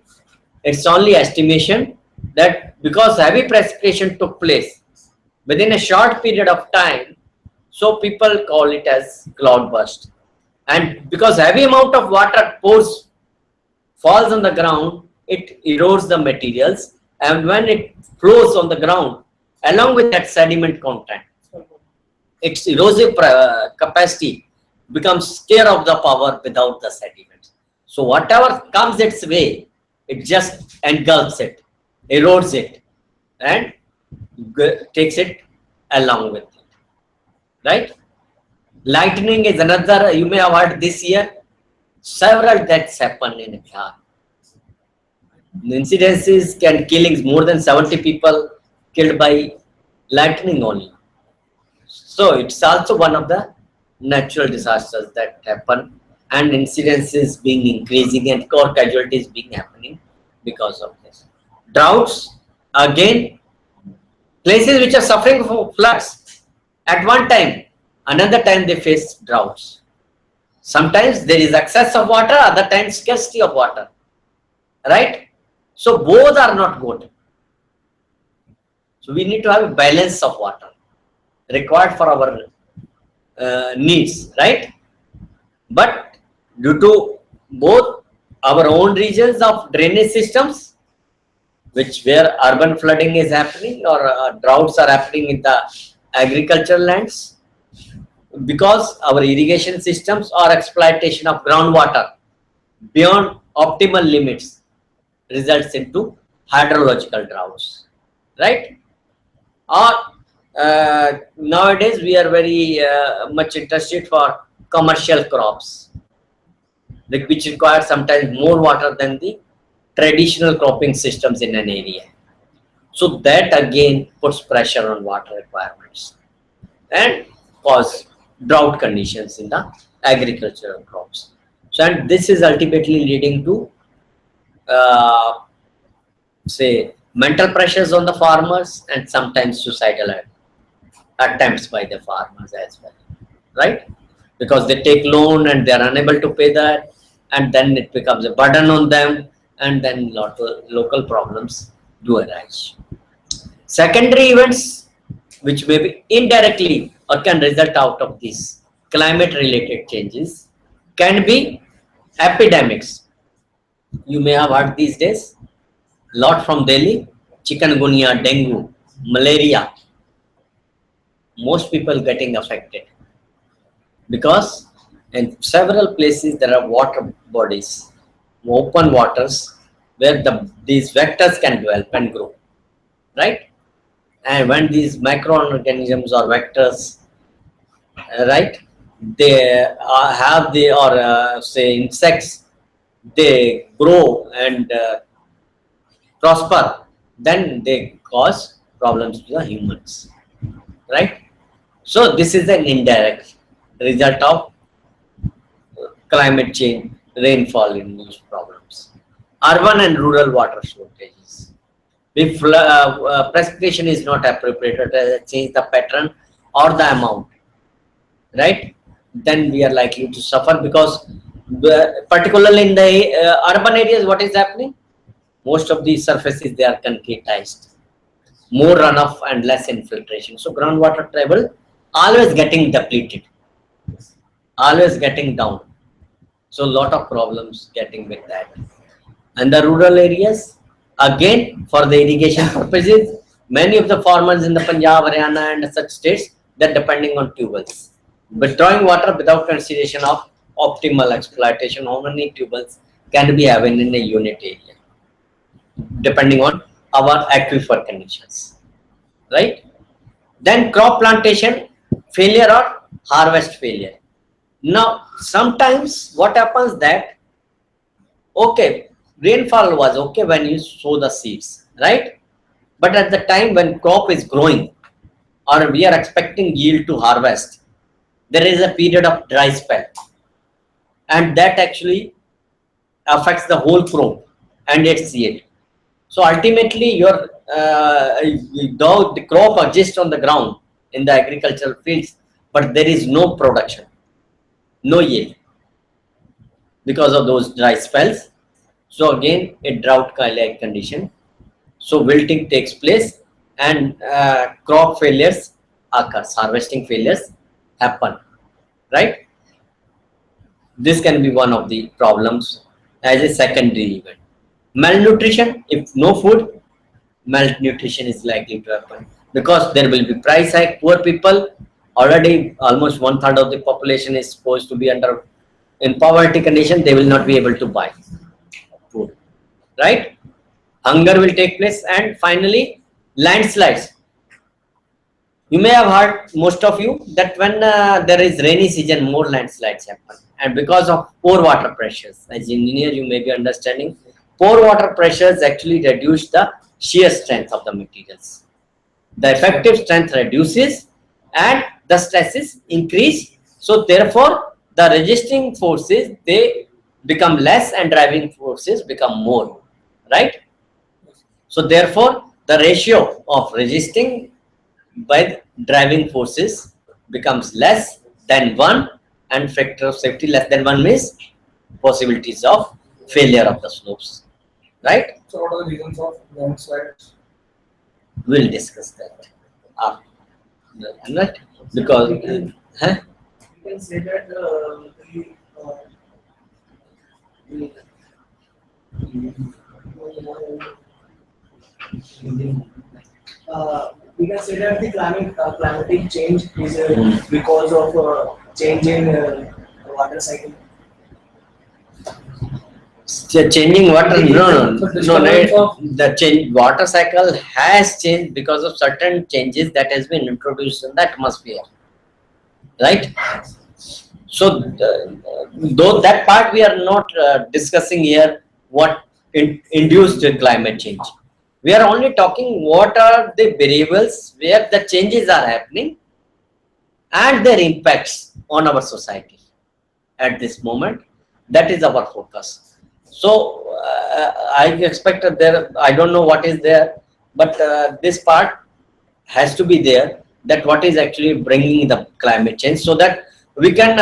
Speaker 3: It's only estimation that because heavy precipitation took place within a short period of time, so people call it as cloudburst. And because heavy amount of water falls on the ground, it erodes the materials, and when it flows on the ground along with that sediment content, its erosive capacity becomes care of the power without the sediment. So whatever comes its way, it just engulfs it, erodes it, and takes it along with it, right? Lightning is another, you may have heard this year, several deaths happen in Bihar. The incidences can killings, more than 70 people killed by lightning only. So it's also one of the natural disasters that happen, and incidences being increasing and core casualties being happening because of this. Droughts, again, places which are suffering from floods at one time, another time they face droughts. Sometimes there is excess of water, other times scarcity of water, right? So both are not good. So we need to have a balance of water required for our needs, right? But due to both our own regions of drainage systems, where urban flooding is happening or droughts are happening in the agricultural lands, because our irrigation systems or exploitation of groundwater beyond optimal limits results into hydrological droughts, right? Or nowadays we are very much interested for commercial crops, which require sometimes more water than the traditional cropping systems in an area. So that again puts pressure on water requirements and cause drought conditions in the agricultural crops. So, and this is ultimately leading to say mental pressures on the farmers and sometimes suicidal attempts by the farmers as well, right? Because they take loan and they are unable to pay that, and then it becomes a burden on them, and then local problems do arise. Secondary events which may be indirectly or can result out of these climate related changes can be epidemics. You may have heard these days lot from Delhi, chikungunya, dengue, malaria. Most people getting affected because In several places there are water bodies, open waters, where these vectors can develop and grow, right? And when these microorganisms or vectors, right, they have the, or say insects, they grow and prosper, then they cause problems to the humans, right? So this is an indirect result of climate change, rainfall induced problems. Urban and rural water shortages. If precipitation is not appropriate, change the pattern or the amount, right? Then we are likely to suffer, because particularly in the urban areas, what is happening? Most of these surfaces, they are concretized. More runoff and less infiltration. So groundwater table always getting depleted, always getting down. So lot of problems getting with that. And the rural areas, again, for the irrigation purposes, many of the farmers in the Punjab, Haryana and such states, they're depending on tube wells. Withdrawing water without consideration of optimal exploitation, how many tube wells can be having in a unit area, depending on our aquifer conditions, right? Then crop plantation failure or harvest failure. Now, sometimes what happens that, okay, rainfall was okay when you sow the seeds, right? But at the time when crop is growing or we are expecting yield to harvest, there is a period of dry spell, and that actually affects the whole crop and its yield. So ultimately, your though the crop exists on the ground in the agricultural fields, but there is no production, no yield, because of those dry spells. So again, a drought-like condition. So wilting takes place, and crop failures occurs, harvesting failures happen, right? This can be one of the problems as a secondary event. Malnutrition, if no food, malnutrition is likely to happen, because there will be price hike. Poor people, already almost 1/3 of the population is supposed to be in poverty condition, they will not be able to buy food, right? Hunger will take place. And finally, landslides. You may have heard, most of you, that when there is rainy season, more landslides happen, and because of poor water pressures. As engineer, you may be understanding, poor water pressures actually reduce the shear strength of the materials. The effective strength reduces and the stresses increase. So therefore, the resisting forces, they become less and driving forces become more, right? So therefore, the ratio of resisting by driving forces becomes less than 1, and factor of safety less than 1 means possibilities of failure of the slopes, right?
Speaker 6: So what are the reasons of landslides?
Speaker 3: We'll discuss that after, right? Because huh?
Speaker 4: You can say that we can say that the climatic change is because of change in water cycle.
Speaker 3: Changing water, no,
Speaker 6: So disturbance of-
Speaker 3: the change water cycle has changed because of certain changes that has been introduced in the atmosphere, right? So though that part we are not discussing here, what induced climate change. We are only talking what are the variables where the changes are happening and their impacts on our society at this moment. That is our focus. So I expected there, I don't know what is there, but this part has to be there, that what is actually bringing the climate change, so that we can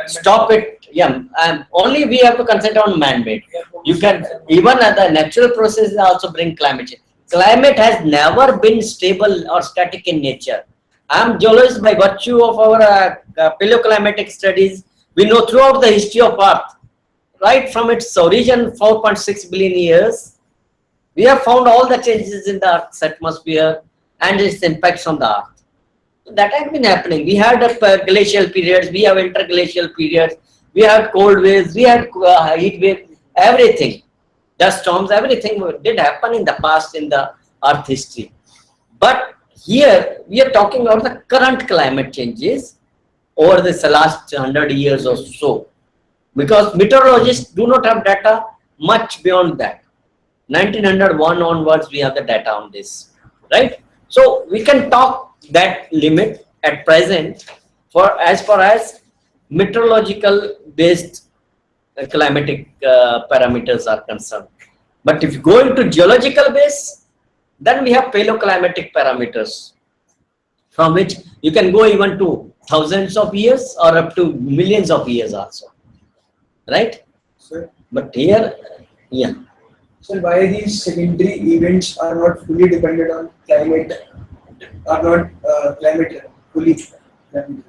Speaker 3: stop it. Yeah, only we have to concentrate on man-made. You can, even the natural processes also bring climate change. Climate has never been stable or static in nature. I am geologist by virtue of our paleoclimatic studies. We know throughout the history of Earth, right from its origin 4.6 billion years, we have found all the changes in the Earth's atmosphere and its impacts on the Earth. That has been happening. We had glacial periods, we have interglacial periods, we had cold waves, we had heat waves, everything. Dust storms, everything did happen in the past in the Earth history. But here we are talking about the current climate changes over this last 100 years or so. Because meteorologists do not have data much beyond that. 1901 onwards, we have the data on this, right? So we can talk that limit at present for as far as meteorological based climatic parameters are concerned. But if you go into geological base, then we have paleoclimatic parameters from which you can go even to thousands of years or up to millions of years also, right?
Speaker 4: Sir,
Speaker 3: But here, yeah.
Speaker 4: so why these secondary events are not fully dependent on climate, are not climate fully climate?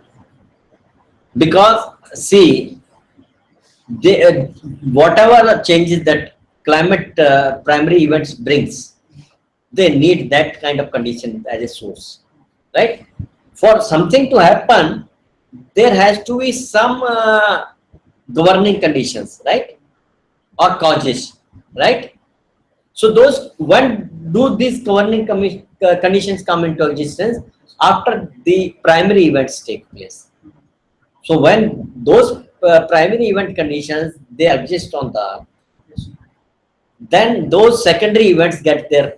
Speaker 3: Because see, they, whatever the changes that climate primary events brings, they need that kind of condition as a source, right? For something to happen, there has to be some governing conditions, right? Or causes, right? So those, when do these governing conditions come into existence? After the primary events take place. So when those primary event conditions, they exist on the Earth, then those secondary events get their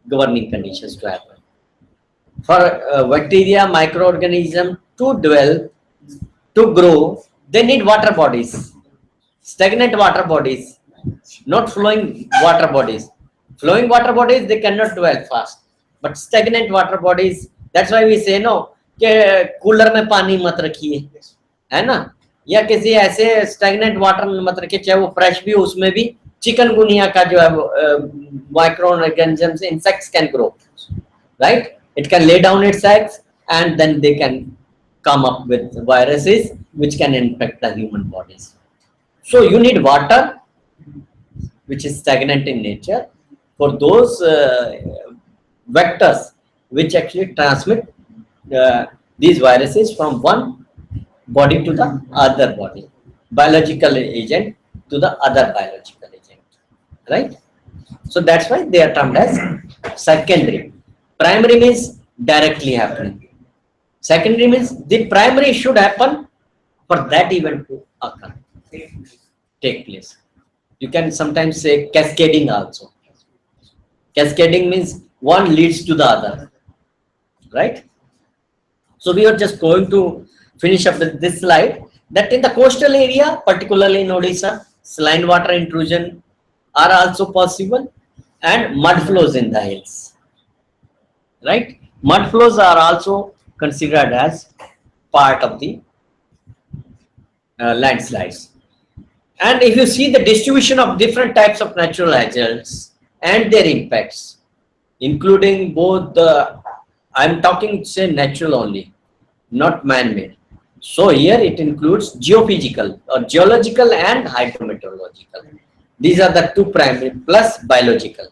Speaker 3: governing conditions to happen. For bacteria, microorganism to develop, to grow, they need water bodies, stagnant water bodies, not flowing water bodies. Flowing water bodies, they cannot develop fast, but stagnant water bodies, that's why we say no कि cooler में पानी मत रखिए, है ना, या किसी ऐसे स्टैग्नेंट वाटर मत रखिए, चाहे वो फ्रेश भी हो, उसमें भी चिकनगुनिया का जो है micro organisms, insects can grow, right? It can lay down its eggs and then they can come up with viruses which can infect the human bodies. So you need water which is stagnant in nature for those vectors which actually transmit these viruses from one body to the other body, biological agent to the other biological agent, right? So that's why they are termed as secondary. Primary means directly happening. Secondary means the primary should happen for that event to occur, take place. You can sometimes say cascading also. Cascading means one leads to the other, right? So we are just going to finish up with this slide, that in the coastal area, particularly in Odisha, saline water intrusion are also possible, and mud flows in the hills, right? Mud flows are also considered as part of the landslides. And if you see the distribution of different types of natural hazards and their impacts, including both the, I'm talking say natural only, not man-made. So here it includes geophysical or geological and hydrometeorological. These are the two primary plus biological,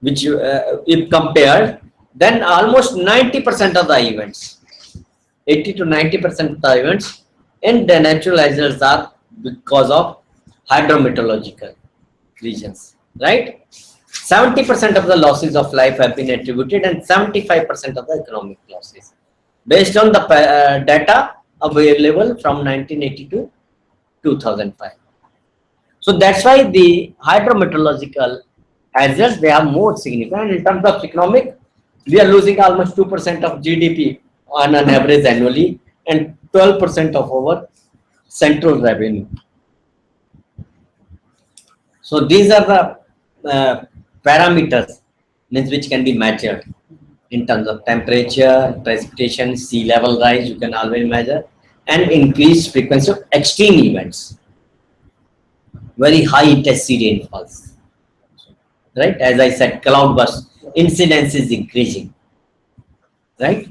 Speaker 3: which if compared, then almost 90% of the events, 80 to 90% of the events in the natural hazards are because of hydrometeorological reasons, right? 70% of the losses of life have been attributed and 75% of the economic losses based on the data available from 1980 to 2005. So that's why the hydrometeorological hazards, they are more significant. In terms of economic, we are losing almost 2% of GDP on an average annually and 12% of our central revenue. So these are the parameters which can be measured in terms of temperature, precipitation, sea level rise, you can always measure, and increased frequency of extreme events, very high intensity rainfalls, right? As I said, cloud burst incidence is increasing, right?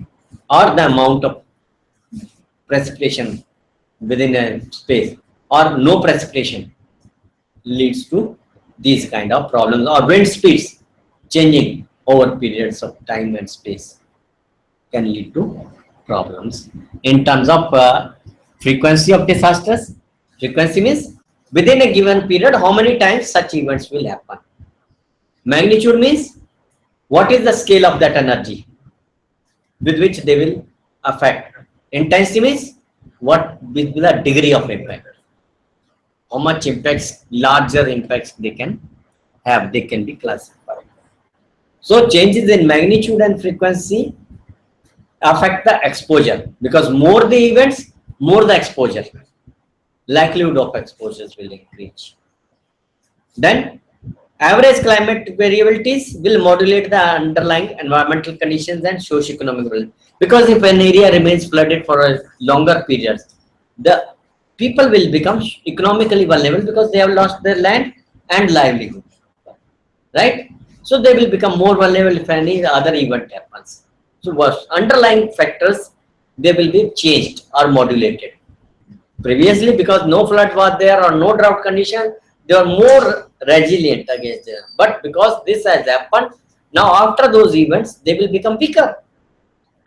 Speaker 3: Or the amount of precipitation within a space, or no precipitation leads to these kind of problems, or wind speeds changing over periods of time and space. can lead to problems in terms of frequency of disasters. Frequency means within a given period, how many times such events will happen. Magnitude means what is the scale of that energy with which they will affect. Intensity means what will be the degree of impact. How much impacts, larger impacts they can have, they can be classified. So changes in magnitude and frequency affect the exposure, because more the events, more the exposure. Likelihood of exposures will increase. Then average climate variabilities will modulate the underlying environmental conditions and socio-economic relations. Because if an area remains flooded for a longer period, the people will become economically vulnerable because they have lost their land and livelihood, right? So they will become more vulnerable if any other event happens. So underlying factors, they will be changed or modulated. Previously, because no flood was there or no drought condition, they are more resilient against them. But because this has happened, now after those events, they will become weaker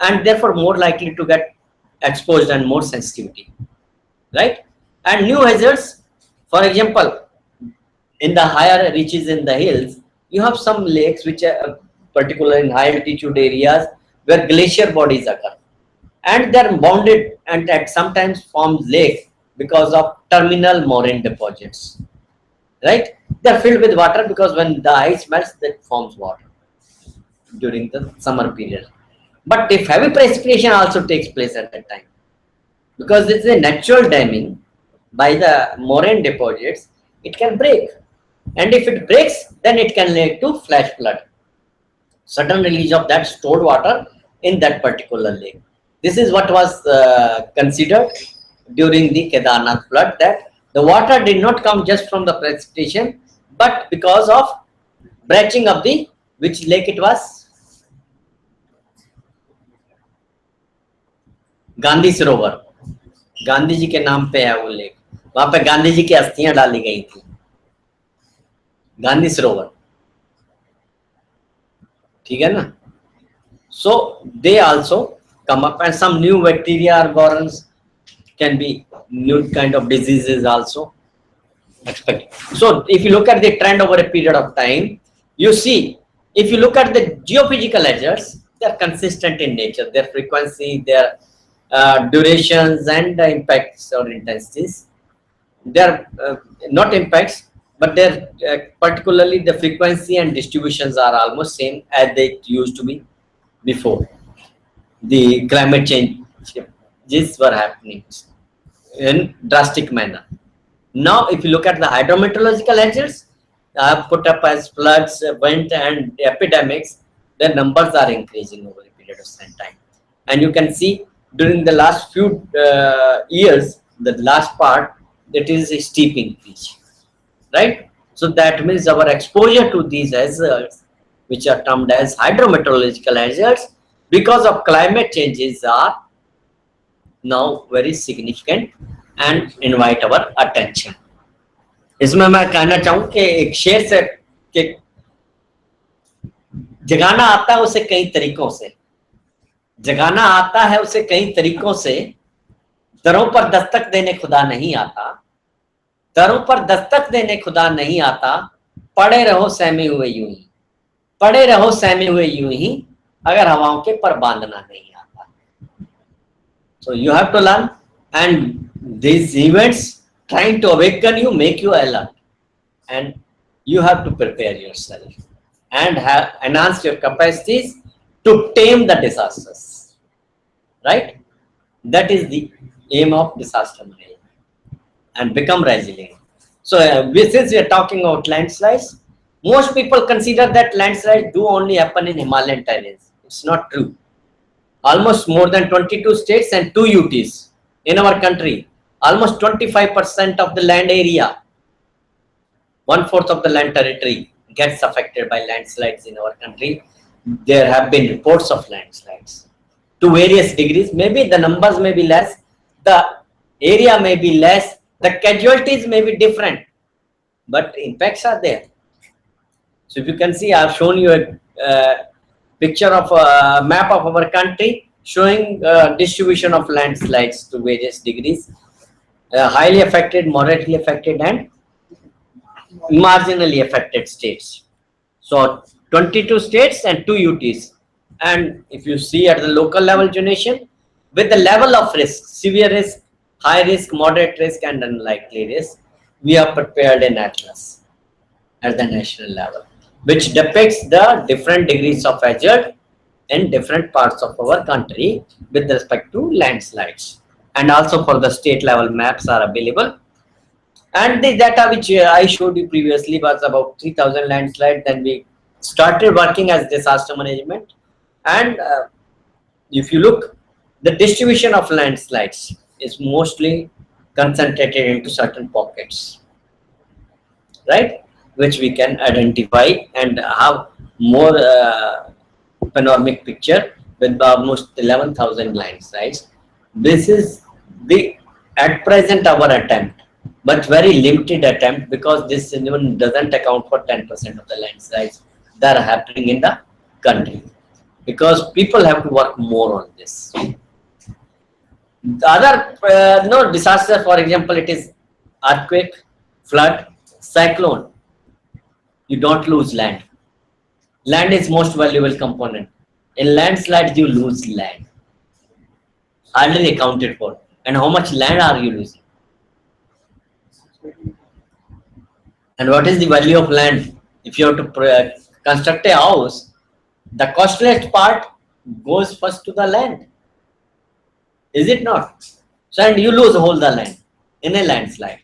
Speaker 3: and therefore more likely to get exposed and more sensitivity, right? And new hazards, for example, in the higher reaches in the hills, you have some lakes which are particular in high altitude areas where glacier bodies occur, and they are bounded and at sometimes forms lakes because of terminal moraine deposits, right? They are filled with water because when the ice melts, that forms water during the summer period. But if heavy precipitation also takes place at that time, because it's a natural damming by the moraine deposits, it can break. And if it breaks, then it can lead to flash flood, sudden release of that stored water in that particular lake. This is what was considered during the Kedarnath flood, that the water did not come just from the precipitation, but because of branching of the, which lake it was? Gandhi सरोवर, गांधी जी के नाम पे है वो lake, वहां पे गांधी जी की अस्थियां डाली गई थी, गांधी सरोवर, ठीक है ना? So they also come up, and some new bacteria are born, can be new kind of diseases also expected. So if you look at the trend over a period of time, you see, if you look at the geophysical hazards, they are consistent in nature, their frequency, their durations and the impacts or intensities. They are not impacts, but they're particularly the frequency and distributions are almost same as they used to be before the climate changes were happening in drastic manner. Now, if you look at the hydrometeorological hazards, put up as floods, wind and epidemics, the numbers are increasing over a period of time. And you can see during the last few years, the last part, that is a steep increase, right? So that means our exposure to these hazards, which are termed as hydrometeorological hazards, because of climate changes, are now very significant and invite our attention. इसमें मैं कहना चाहूँ कि एक शेर से कि जगाना आता है उसे कई तरीकों से, जगाना आता है उसे कई तरीकों से, दरों पर दस्तक देने खुदा नहीं आता, दरों पर दस्तक देने खुदा नहीं आता, पड़े रहो सहमे हुए यूं ही, पड़े रहो सहमे हुए यूं ही, अगर हवाओं के पर बांधना नहीं आता. So you have to learn, and these events trying to awaken you, make you alert, and you have to prepare yourself and have enhance your capacities to tame the disasters, right? That is the aim of disaster management, and become resilient. So since we are talking about landslides, most people consider that landslides do only happen in Himalayan terrains. It's not true. Almost more than 22 states and 2 UTs in our country, almost 25% of the land area, 1/4 of the land territory gets affected by landslides in our country. There have been reports of landslides to various degrees. Maybe the numbers may be less, the area may be less, the casualties may be different, but impacts are there. So if you can see, I have shown you a picture of a map of our country, showing distribution of landslides to various degrees, highly affected, moderately affected, and marginally affected states. So 22 states and 2 UTs. And if you see at the local level donation, with the level of risk, severe risk, high risk, moderate risk, and unlikely risk, we are prepared in Atlas at the national level, which depicts the different degrees of hazard in different parts of our country with respect to landslides. And also for the state level maps are available. And the data which I showed you previously was about 3000 landslides. Then we started working as disaster management. And if you look, the distribution of landslides is mostly concentrated into certain pockets, right? Which we can identify and have more panoramic picture with almost 11,000 landslides. This is the at present our attempt, but very limited attempt, because this even doesn't account for 10% of the landslides that are happening in the country, because people have to work more on this. The other no disaster, for example, it is earthquake, flood, cyclone. You don't lose land. Land is most valuable component. In landslides, you lose land. Hardly accounted for. And how much land are you losing? And what is the value of land? If you have to construct a house, the costliest part goes first to the land. Is it not? So, and you lose all the land in a landslide.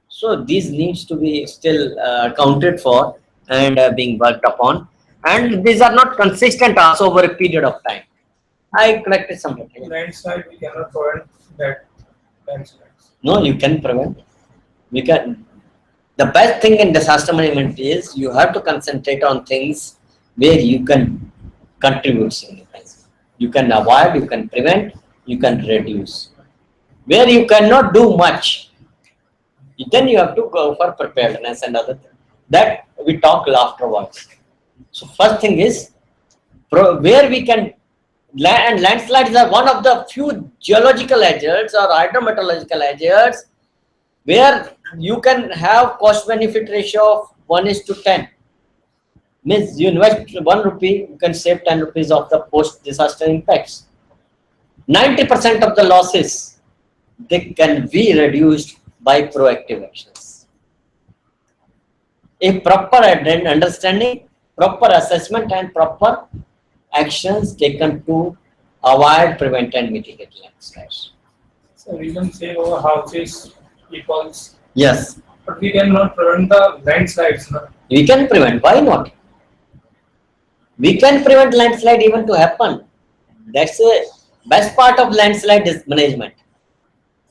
Speaker 3: So these needs to be still accounted for and being worked upon. And these are not consistent also over a period of time. I collected some data.
Speaker 6: Landslide, we cannot prevent that landslides.
Speaker 3: No, you can prevent. We can. The best thing in disaster management is you have to concentrate on things where you can contribute significantly. You can avoid, you can prevent, you can reduce. Where you cannot do much, then you have to go for preparedness and other things. That we talk afterwards. So first thing is where we can, and landslides are one of the few geological hazards or hydrometeorological hazards where you can have cost benefit ratio of 1:10. Means you invest 1 rupee, you can save 10 rupees of the post disaster impacts. 90% of the losses, they can be reduced by proactive actions. A proper understanding, proper assessment, and proper actions taken to avoid, prevent, and mitigate landslides.
Speaker 6: So we can save our houses, people's,
Speaker 3: Yes,
Speaker 6: but we cannot prevent the landslides. No?
Speaker 3: we can prevent. Why not? We can prevent landslide even to happen. That's the best part of landslide is management.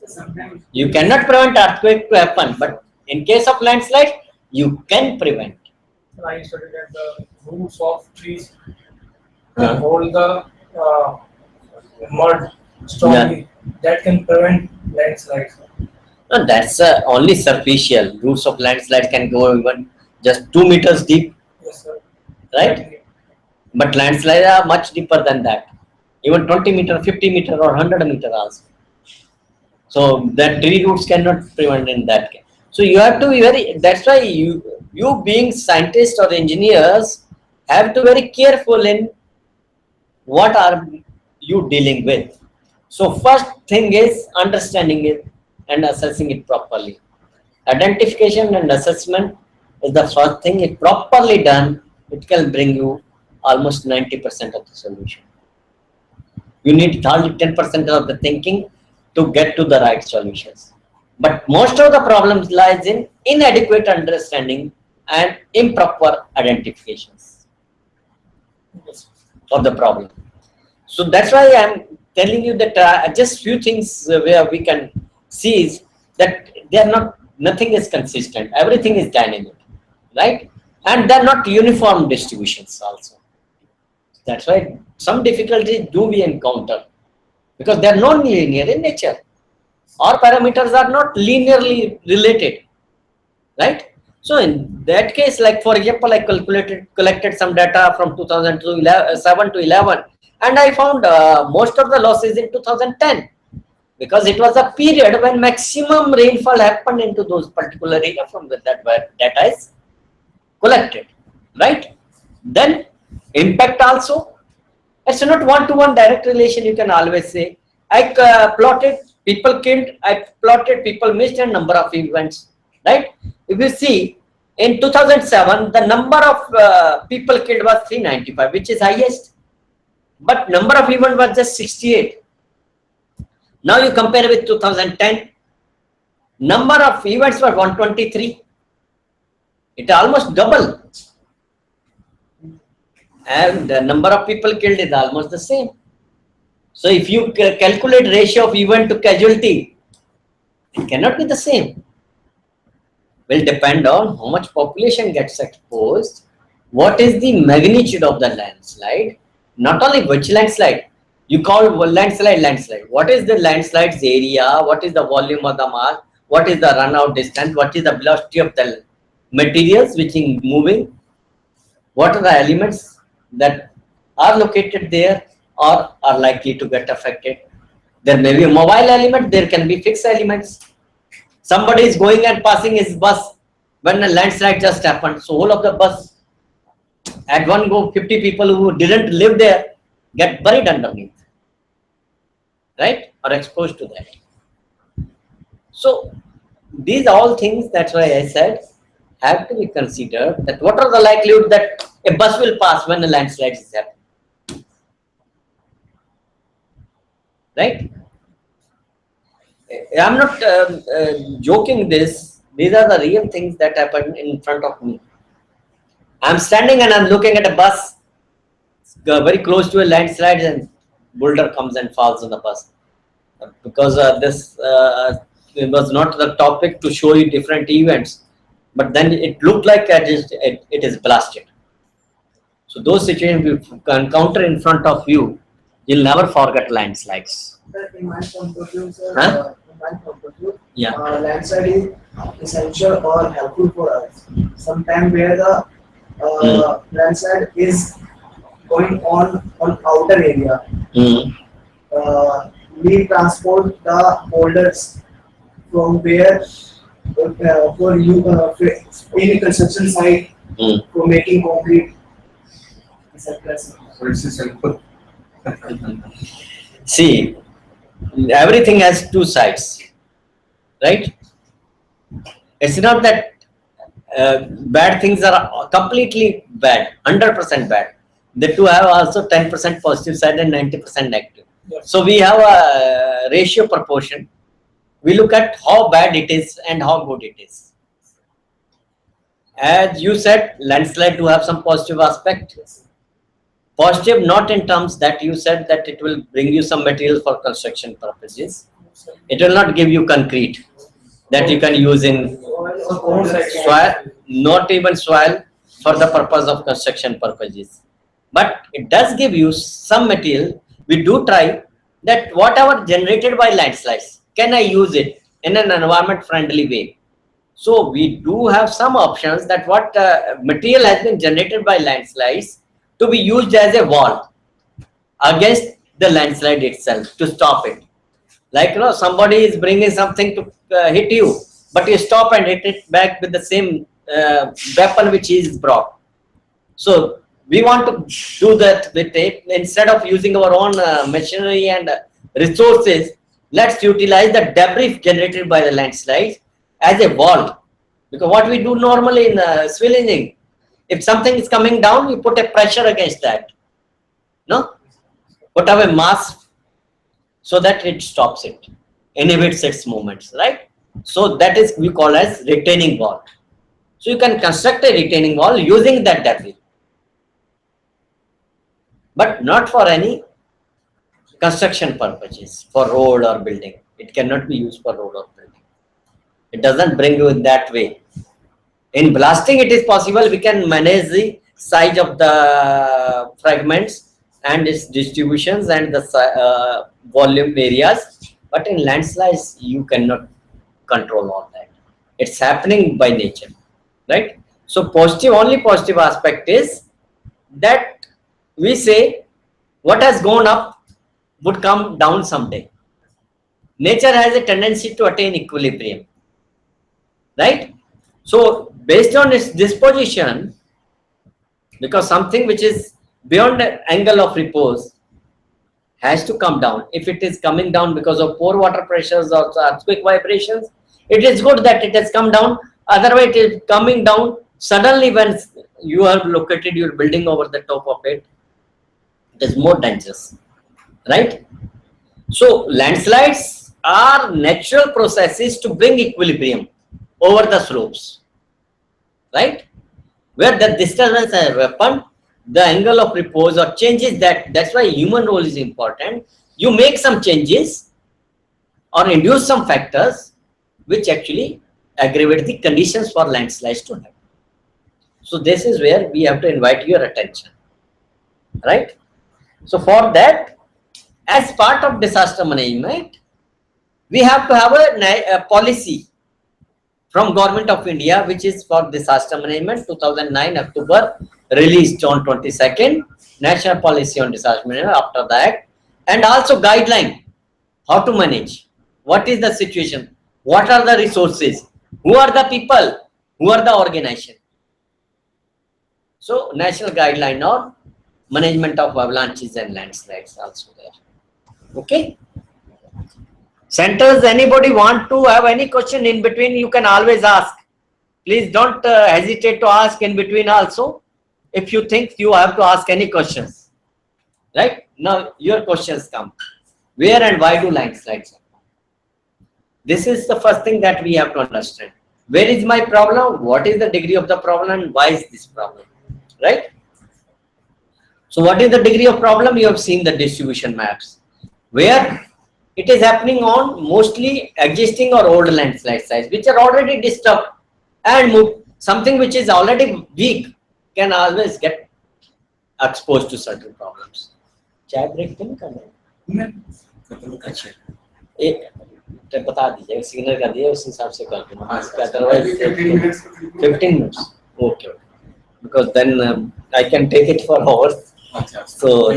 Speaker 4: Sometimes
Speaker 3: You cannot prevent earthquake to happen, but in case of landslide, you can prevent.
Speaker 6: I studied that the roots of trees
Speaker 3: Huh?
Speaker 6: can hold the mud strongly. That can prevent landslides.
Speaker 3: No, that's only superficial. Roots of landslide can go even just 2 meters deep,
Speaker 6: Yes, sir.
Speaker 3: right? But landslides are much deeper than that. Even 20 meter, 50 meter, or 100 meter also. So that tree roots cannot prevent in that case. So you have to be very, that's why you being scientists or engineers have to be very careful in what are you dealing with. So first thing is understanding it and assessing it properly. Identification and assessment is the first thing. If properly done, it can bring you almost 90% of the solution. You need only 10% of the thinking to get to the right solutions. But most of the problems lies in inadequate understanding and improper identifications
Speaker 6: Yes.
Speaker 3: of the problem. So that's why I'm telling you that just few things where we can see is that they are not, nothing is consistent. Everything is dynamic, right? And they're not uniform distributions also. That's why some difficulties do we encounter because they are non-linear in nature. Our parameters are not linearly related, right? So in that case, like for example, I collected some data from 2007 to 11, And I found most of the losses in 2010, because it was a period when maximum rainfall happened into those particular area from that where data is collected, right? Then impact also, it's not one-to-one direct relation. You can always say, I plotted people killed, I plotted people missed, and number of events, right? If you see, in 2007, the number of people killed was 395, which is highest, but number of events was just 68. Now you compare with 2010, number of events were 123. It almost double. And the number of people killed is almost the same. So if you calculate ratio of event to casualty, it cannot be the same. Will depend on how much population gets exposed, what is the magnitude of the landslide, not only which landslide. You call landslide. What is the landslide's area? What is the volume of the mass? What is the runout distance? What is the velocity of the materials which is moving? What are the elements that are located there or are likely to get affected? There may be a mobile element, there can be fixed elements. Somebody is going and passing his bus when a landslide just happened. So whole of the bus, at one go, 50 people who didn't live there get buried underneath, right? Or exposed to that. So these are all things, that's why I said, have to be considered, that what are the likelihood that a bus will pass when a landslide is happening, right? I'm not joking this. These are the real things that happen in front of me. I'm standing and I'm looking at a bus very close to a landslide, and boulder comes and falls on the bus. Because this it was not the topic to show you different events, but then it looked like it is blasted. So those situations you encounter in front of you, you'll never forget landslides.
Speaker 4: In my point of view, sir,
Speaker 3: Huh?
Speaker 4: in my point of view,
Speaker 3: Yeah.
Speaker 4: landslide is essential or helpful for us. Sometimes where the landslide is going on outer area,
Speaker 3: Mm.
Speaker 4: we transport the boulders from where for you in a construction site
Speaker 3: Mm.
Speaker 4: for making concrete, etc.
Speaker 1: So it's helpful.
Speaker 3: See, everything has two sides, right? It's not that bad things are completely bad, 100% bad. They do have also 10% positive side and 90% negative.
Speaker 6: Yes.
Speaker 3: So we have a ratio proportion. We look at how bad it is and how good it is. As you said, landslide do have some positive aspect. Positive not in terms that you said that it will bring you some material for construction purposes. It will not give you concrete that you can use in soil, not even soil for the purpose of construction purposes. But it does give you some material. We do try that whatever generated by landslides, can I use it in an environment friendly way? So we do have some options that what material has been generated by landslides to be used as a wall against the landslide itself to stop it. Like, somebody is bringing something to hit you, but you stop and hit it back with the same weapon which is brought. So we want to do that with it. Instead of using our own machinery and resources, let's utilize the debris generated by the landslides as a wall. Because what we do normally in civil engineering, if something is coming down, we put a pressure against that. No? Put up a mass so that it stops it, inhibits its movements, right? So that is we call as retaining wall. So you can construct a retaining wall using that debris, but not for any construction purposes, for road or building. It cannot be used for road or building. It doesn't bring you in that way. In blasting, it is possible. We can manage the size of the fragments and its distributions and the volume areas. But in landslides, you cannot control all that. It's happening by nature, right? So positive, only positive aspect is that we say what has gone up would come down someday. Nature has a tendency to attain equilibrium, right? So based on its disposition, because something which is beyond the angle of repose has to come down. If it is coming down because of poor water pressures or earthquake vibrations, it is good that it has come down. Otherwise, it is coming down suddenly when you have located your building over the top of it. It is more dangerous, right? So landslides are natural processes to bring equilibrium over the slopes, right? Where the disturbance has happened, the angle of repose or changes that's why human role is important. You make some changes or induce some factors which actually aggravate the conditions for landslides to happen. So this is where we have to invite your attention, right? So for that, as part of disaster management, we have to have a policy from Government of India, which is for disaster management, 2009 October, released on 22nd, National Policy on Disaster Management after that, and also guideline, how to manage, what is the situation, what are the resources, who are the people, who are the organization. So national guideline on management of avalanches and landslides also there. Okay. Centers, anybody want to have any question in between, you can always ask. Please don't hesitate to ask in between also. If you think you have to ask any questions, right? Now your questions come. Where and why do landslides happen? This is the first thing that we have to understand. Where is my problem? What is the degree of the problem? And why is this problem? Right? So what is the degree of problem? You have seen the distribution maps. Where it is happening on mostly existing or old landslide sites, which are already disturbed and moved. Something which is already weak can always get exposed to certain problems. चाय break तो नहीं करना है? अच्छा, एक बता दीजिए, signal कर दिए, उस हिसाब से कर दूँगा. Otherwise 15 minutes. Okay. Because then I can take it for hours. So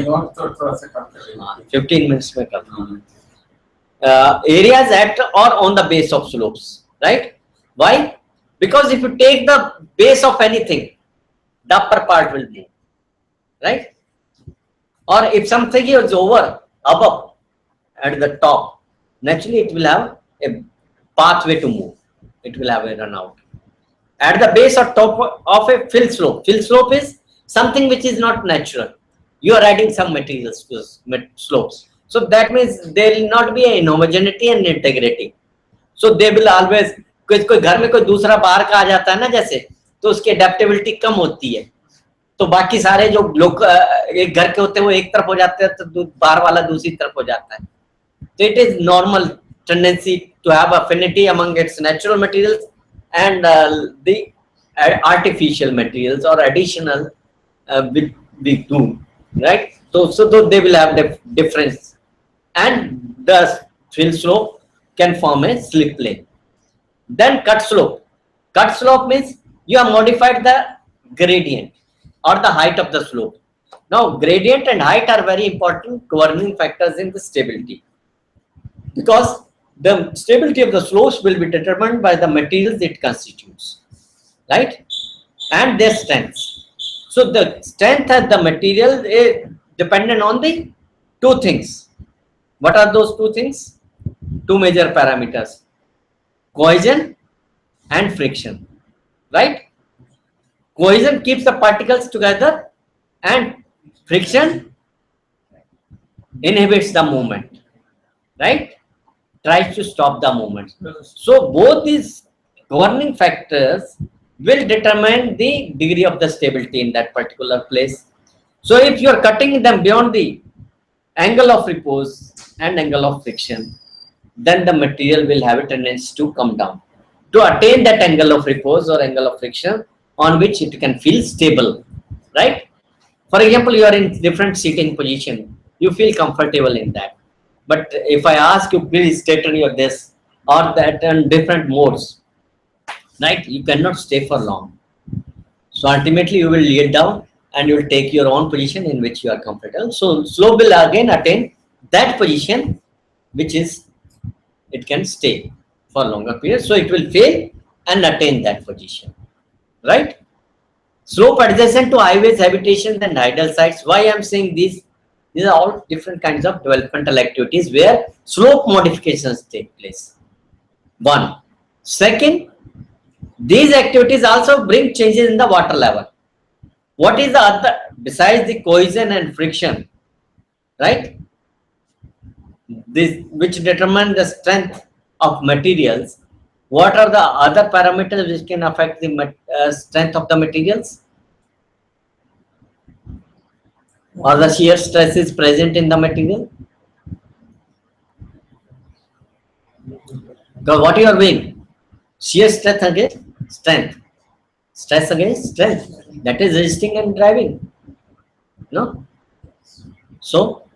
Speaker 3: 15 minutes में कर दूँगा. Areas at or on the base of slopes, right? Why? Because if you take the base of anything, the upper part will move, right? Or if something is over, above, at the top, naturally it will have a pathway to move. It will have a run out. At the base or top of a fill slope is something which is not natural. You are adding some materials to slopes. So that means there will not be a homogeneity and integrity. So they will always, कोई घर में कोई दूसरा बाहर का आ जाता है ना जैसे, तो उसकी एडेप्टेबिलिटी कम होती है, तो बाकी सारे जो लोग एक घर के होते हैं वो एक तरफ हो जाते हैं, तो बाहर वाला दूसरी तरफ हो जाता है. So it is normal tendency to have affinity among its natural materials and the artificial materials or additional we do, right? So they will have the difference, and the fill slope can form a slip lane. Then cut slope. Cut slope means you have modified the gradient or the height of the slope. Now gradient and height are very important governing factors in the stability, because the stability of the slopes will be determined by the materials it constitutes, right? And their strengths. So the strength of the material is dependent on the two things. What are those two things? Two major parameters: cohesion and friction, right? Cohesion keeps the particles together and friction inhibits the movement, right? Tries to stop the movement. So both these governing factors will determine the degree of the stability in that particular place. So if you are cutting them beyond the angle of repose and angle of friction, then the material will have a tendency to come down to attain that angle of repose or angle of friction on which it can feel stable, right? For example, you are in different seating position, you feel comfortable in that. But if I ask you, please state on your this or that and different modes, right? You cannot stay for long. So ultimately you will lay down and you will take your own position in which you are comfortable. So slope will again attain that position, which is it can stay for longer period. So it will fail and attain that position, right? Slope adjacent to highways, habitations, and idle sites. Why I am saying these? These are all different kinds of developmental activities where slope modifications take place. One. Second, these activities also bring changes in the water level. What is the other besides the cohesion and friction, right? This which determine the strength of materials. What are the other parameters which can affect the strength of the materials? Or the shear stress is present in the material? Because what you are doing? Shear strength against strength. Stress against strength. That is resisting and driving. No? So,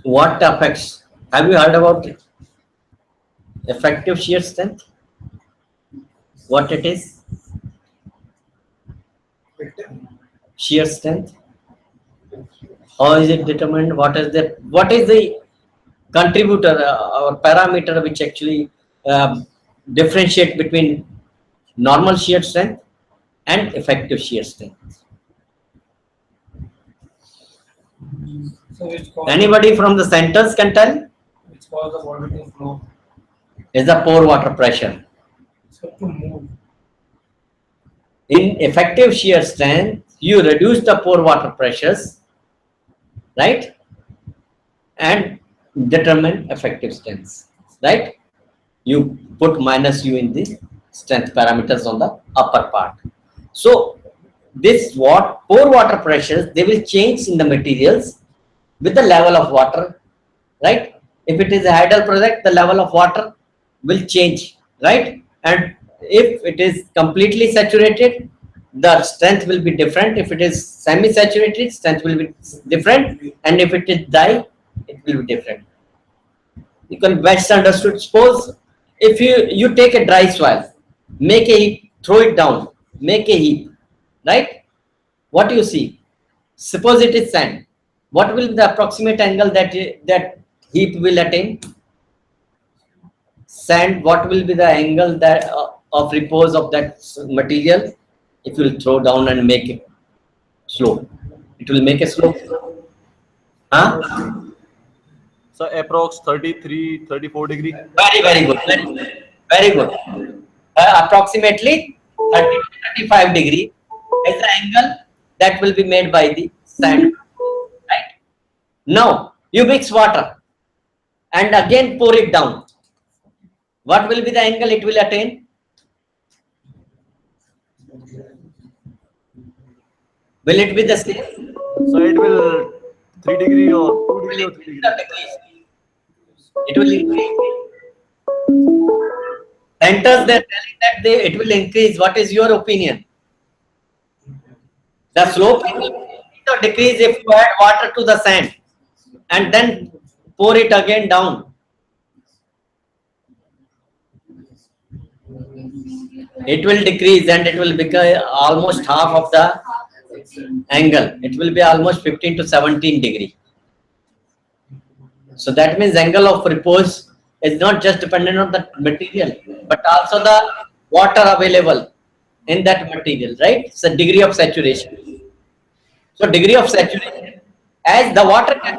Speaker 3: what affects? Have you heard about it? Effective shear strength? What it is? Shear strength. How is it determined? What is the contributor or parameter which actually differentiate between normal shear strength and effective shear strength?
Speaker 6: So it's called,
Speaker 3: Anybody from the centers can tell?
Speaker 6: it's called the body to flow.
Speaker 3: Is the pore water pressure.
Speaker 6: So to move.
Speaker 3: In effective shear strength, you reduce the pore water pressures, right? And determine effective strengths, right? You put minus u in the strength parameters on the upper part. So this pore water pressures, they will change in the materials with the level of water, right? If it is a hydel project, the level of water will change, right? And if it is completely saturated, the strength will be different. If it is semi-saturated, strength will be different. And if it is dry, it will be different. You can best understood. Suppose if you take a dry soil, make a heap, throw it down, make a heap, right? What do you see? Suppose it is sand. What will be the approximate angle that heap will attain? Sand, what will be the angle that of repose of that material? If you will throw down and make it slope, it will make a slope. Huh?
Speaker 7: So approx 33, 34 degree.
Speaker 3: Very good. Very good. Approximately 30 to 35 degree is the angle that will be made by the sand. Right? Now you mix water and again pour it down. What will be the angle it will attain? Will it be the same?
Speaker 7: So it will 3 degree or 2 degree or 3 degree.
Speaker 3: It will increase. Centers, they're telling that it will increase. What is your opinion? The slope will increase or decrease if you add water to the sand and then pour it again down. It will decrease and it will become almost half of the angle. It will be almost 15 to 17 degree. So that means angle of repose is not just dependent on the material, but also the water available in that material, right? It's a degree of saturation. So degree of saturation, as the water gets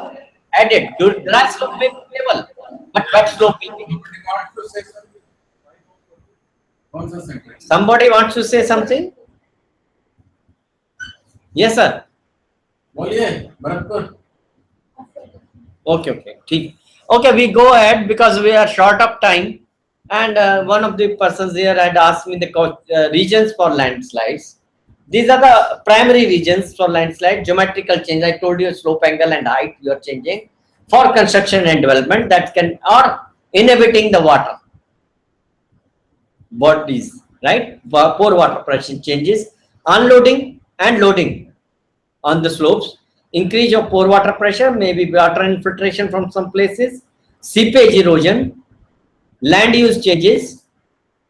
Speaker 3: added, dry slope may be stable, but wet slope will be. Somebody wants to say something? Yes, sir. Okay. Okay, we go ahead because we are short of time. And one of the persons here had asked me the regions for landslides. These are the primary regions for landslide. Geometrical change, I told you, slope, angle and height you are changing for construction and development that can, or inhibiting the water bodies, right? Pore water pressure changes, unloading and loading on the slopes, increase of pore water pressure, maybe water infiltration from some places, seepage erosion, land use changes,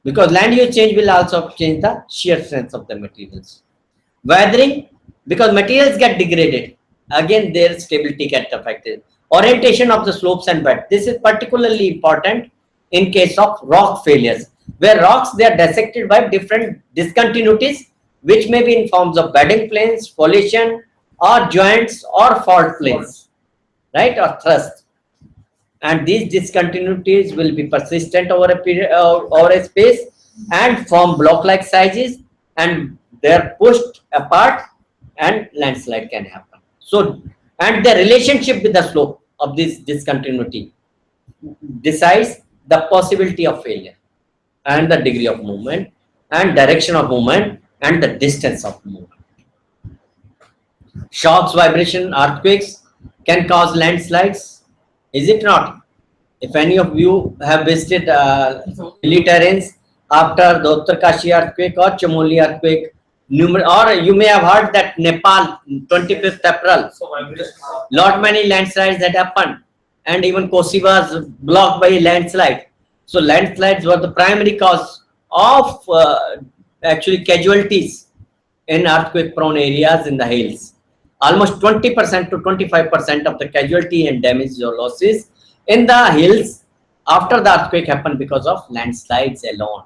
Speaker 3: because land use change will also change the shear strength of the materials. Weathering, because materials get degraded, again their stability gets affected. Orientation of the slopes and bed. This is particularly important in case of rock failures, where rocks, they are dissected by different discontinuities, which may be in forms of bedding planes, foliation, or joints, or fault planes, right, or thrust. And these discontinuities will be persistent over a period, over a space, and form block-like sizes, and they are pushed apart, and landslide can happen. So, and the relationship with the slope of this discontinuity decides the possibility of failure, and the degree of movement, and direction of movement, and the distance of movement. Shocks, vibration, earthquakes can cause landslides, is it not? If any of you have visited hilly terrains after the Uttarkashi earthquake or Chamoli earthquake, or you may have heard that Nepal, 25th April, lot many landslides that happened, and even Kosi was blocked by a landslide. So landslides were the primary cause of actually casualties in earthquake prone areas in the hills. Almost 20% to 25% of the casualty and damage or losses in the hills after the earthquake happened because of landslides alone.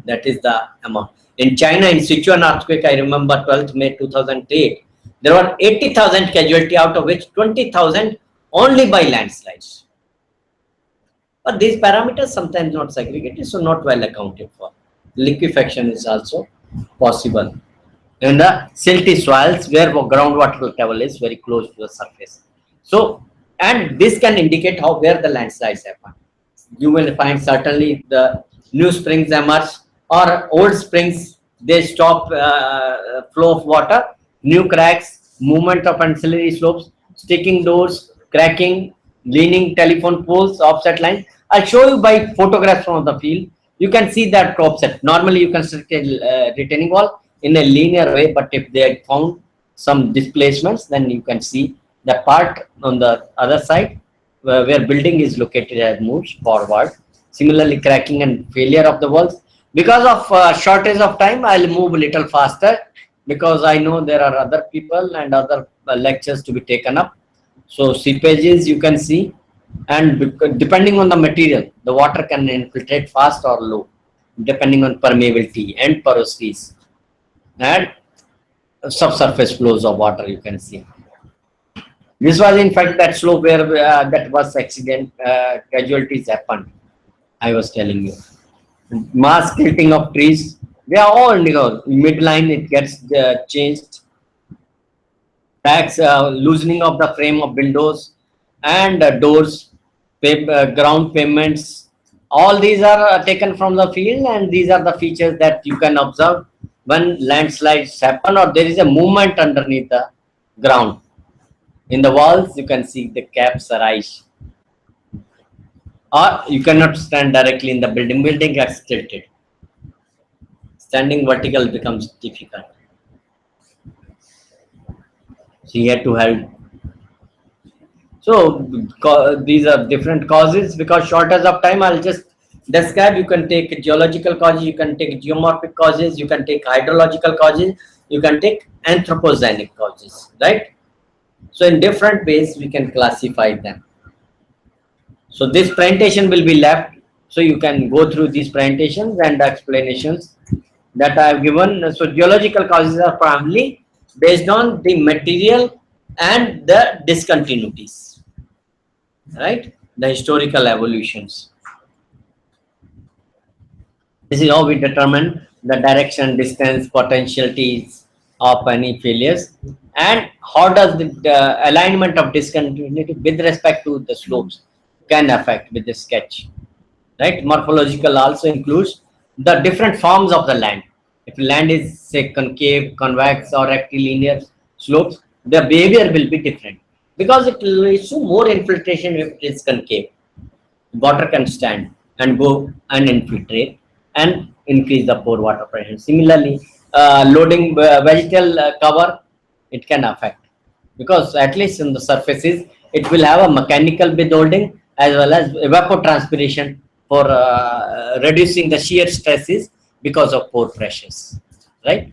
Speaker 3: That is the amount. In China, in Sichuan earthquake, I remember 12th May 2008, there were 80,000 casualty, out of which 20,000 only by landslides. But these parameters sometimes not segregated, so not well accounted for. Liquefaction is also possible in the silty soils where groundwater level is very close to the surface. So, and this can indicate how where the landslides happen. You will find certainly the new springs emerge, or old springs, they stop flow of water, new cracks, movement of ancillary slopes, sticking doors, cracking, leaning telephone poles, offset lines. I'll show you by photographs from the field. You can see that crop set. Normally you construct a retaining wall in a linear way, but if they found some displacements, then you can see the part on the other side where building is located as moves forward. Similarly, cracking and failure of the walls. Because of shortage of time, I'll move a little faster because I know there are other people and other lectures to be taken up. So seepages you can see, and depending on the material, the water can infiltrate fast or low, depending on permeability and porosities and subsurface flows of water you can see. This was in fact that slope where that was accident, casualties happened. I was telling you. Mass tilting of trees, they are all midline, it gets changed. Cracks, loosening of the frame of windows and doors, ground pavements, all these are taken from the field, and these are the features that you can observe when landslides happen or there is a movement underneath the ground. In the walls, you can see the caps arise. Or you cannot stand directly in the building. Building gets tilted. Standing vertical becomes difficult. So you have to help. So these are different causes. Because shortage of time, I'll just describe. You can take geological causes, you can take geomorphic causes, you can take hydrological causes, you can take anthropogenic causes, right? So in different ways, we can classify them. So this presentation will be left, so you can go through these presentations and explanations that I have given. So geological causes are primarily based on the material and the discontinuities, right? The historical evolutions. This is how we determine the direction, distance, potentialities of any failures, and how does the alignment of discontinuity with respect to the slopes can affect with the sketch, right? Morphological also includes the different forms of the land. If land is say concave, convex, or rectilinear slopes, the behavior will be different because it leads to more infiltration if it is concave. Water can stand and go and infiltrate and increase the pore water pressure. Similarly, loading vegetal cover, it can affect because at least in the surfaces, it will have a mechanical withholding as well as evapotranspiration for reducing the shear stresses because of pore pressures, right?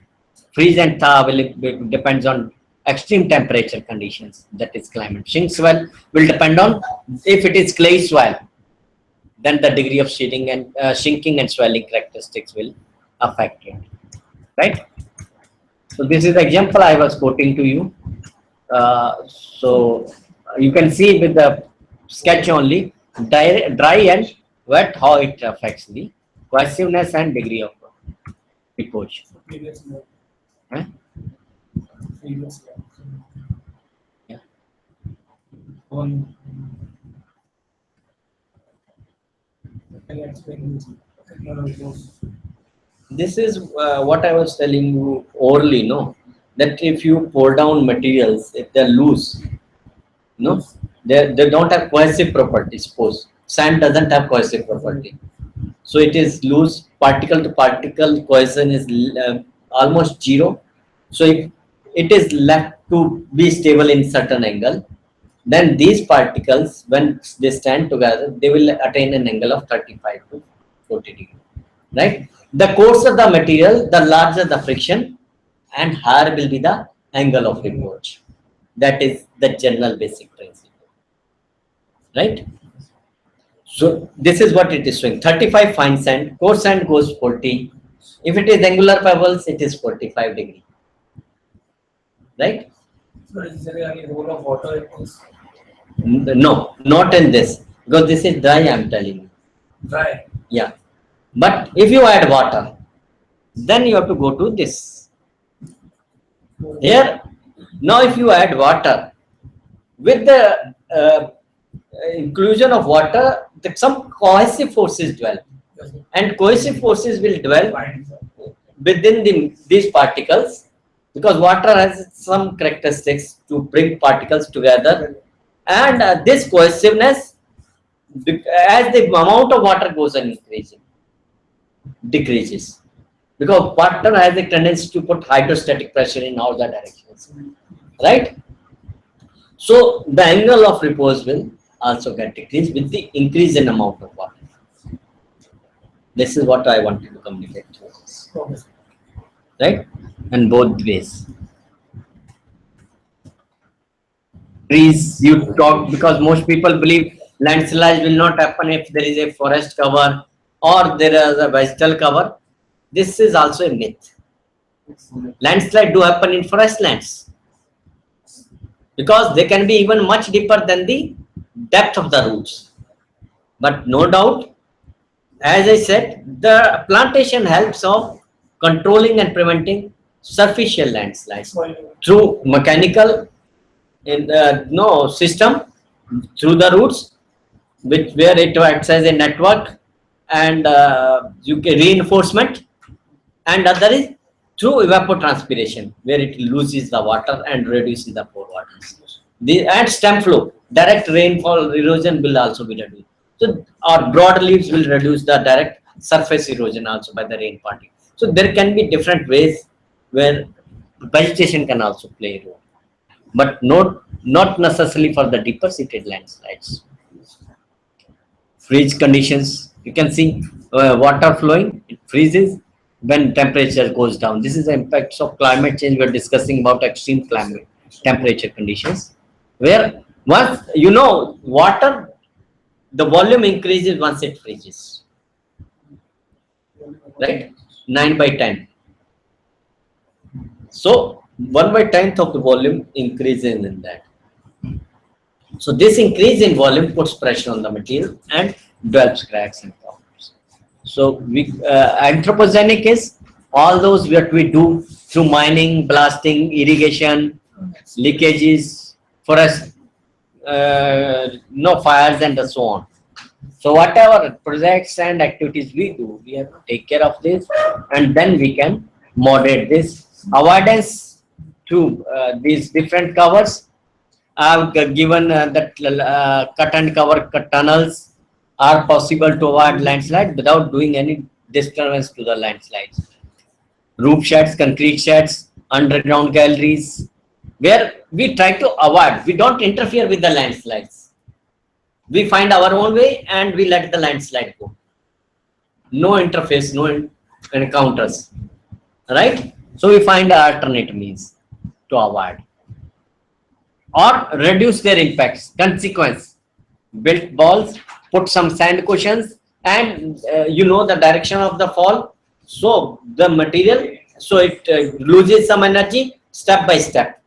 Speaker 3: Freeze and thaw will depends on extreme temperature conditions, that is climate. Shrink swell will depend on if it is clay soil, then the degree of shrinking and swelling characteristics will affect it, right? So this is the example I was quoting to you. So you can see with the sketch only dry and wet how it affects the cohesiveness and degree of repose.
Speaker 6: Previous slide.
Speaker 3: Huh?
Speaker 6: Previous slide.
Speaker 3: Yeah.
Speaker 6: One. Can you explain this?
Speaker 3: This is what I was telling you orally, no? That if you pour down materials, if they're loose, no, they don't have cohesive property. Suppose sand doesn't have cohesive property, so it is loose. Particle to particle cohesion is almost zero. So if it is left to be stable in certain angle, then these particles, when they stand together, they will attain an angle of 35 to 40 degrees, right? The coarser the material, the larger the friction, and higher will be the angle of repose. That is the general basic principle, right? So this is what it is showing. 35 fine sand, coarse sand goes 40. If it is angular pebbles, it is 45 degree, right?
Speaker 6: So is there any role of water in this?
Speaker 3: No, not in this, because this is dry, I am telling you.
Speaker 6: Dry.
Speaker 3: Yeah. But if you add water, then you have to go to this. Here, now if you add water, with the inclusion of water, some cohesive forces develop. And cohesive forces will develop
Speaker 6: Fine.
Speaker 3: within these particles, because water has some characteristics to bring particles together. And this cohesiveness, as the amount of water goes on increasing, decreases, because water has a tendency to put hydrostatic pressure in all the directions, right? So the angle of repose will also get decreased with the increase in amount of water. This is what I wanted to communicate to us,
Speaker 6: Okay.
Speaker 3: right? And both ways. Trees, you talk, because most people believe landslide will not happen if there is a forest cover or there is a vegetal cover. This is also a myth. Landslide do happen in forest lands, because they can be even much deeper than the depth of the roots. But no doubt, as I said, the plantation helps of controlling and preventing superficial landslides through mechanical system, through the roots, where it acts as a network, and you can reinforcement, and other is through evapotranspiration, where it loses the water and reduces the pore water. And stem flow, direct rainfall erosion will also be reduced. So our broad leaves will reduce the direct surface erosion also by the rain parting. So there can be different ways where vegetation can also play a role, but not necessarily for the deeper seated landslides. Freeze conditions, you can see water flowing, it freezes when temperature goes down. This is the impacts of climate change. We are discussing about extreme climate temperature conditions, where once water, the volume increases once it freezes, right? 9/10. So 1/10th of the volume increases in that. So this increase in volume puts pressure on the material and develops cracks and problems. So anthropogenic is all those what we do through mining, blasting, irrigation, leakages, forest, fires, and so on. So whatever projects and activities we do, we have to take care of this, and then we can moderate this. Avoidance through these different covers. I've given that cut and cover tunnels are possible to avoid landslide without doing any disturbance to the landslides. Roof sheds, concrete sheds, underground galleries, where we try to avoid, we don't interfere with the landslides. We find our own way and we let the landslide go. no interface, no encounters, right? So we find alternate means to avoid or reduce their impacts. Consequence: built balls, put some sand cushions, and you know the direction of the fall. So the material, so it loses some energy step by step,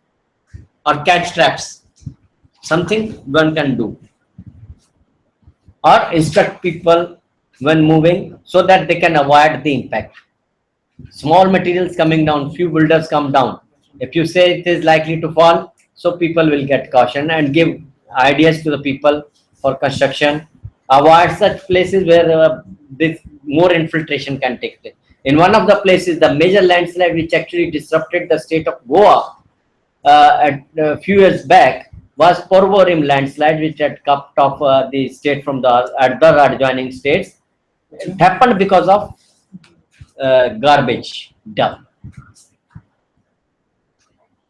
Speaker 3: or catch traps, something one can do, or instruct people when moving so that they can avoid the impact. Small materials coming down, few boulders come down. If you say it is likely to fall, so people will get caution and give ideas to the people for construction. Avoid such places where this more infiltration can take place. In one of the places, the major landslide which actually disrupted the state of Goa at a few years back was Porvorim landslide, which had cut off the state from the other adjoining states. It happened because of garbage dump.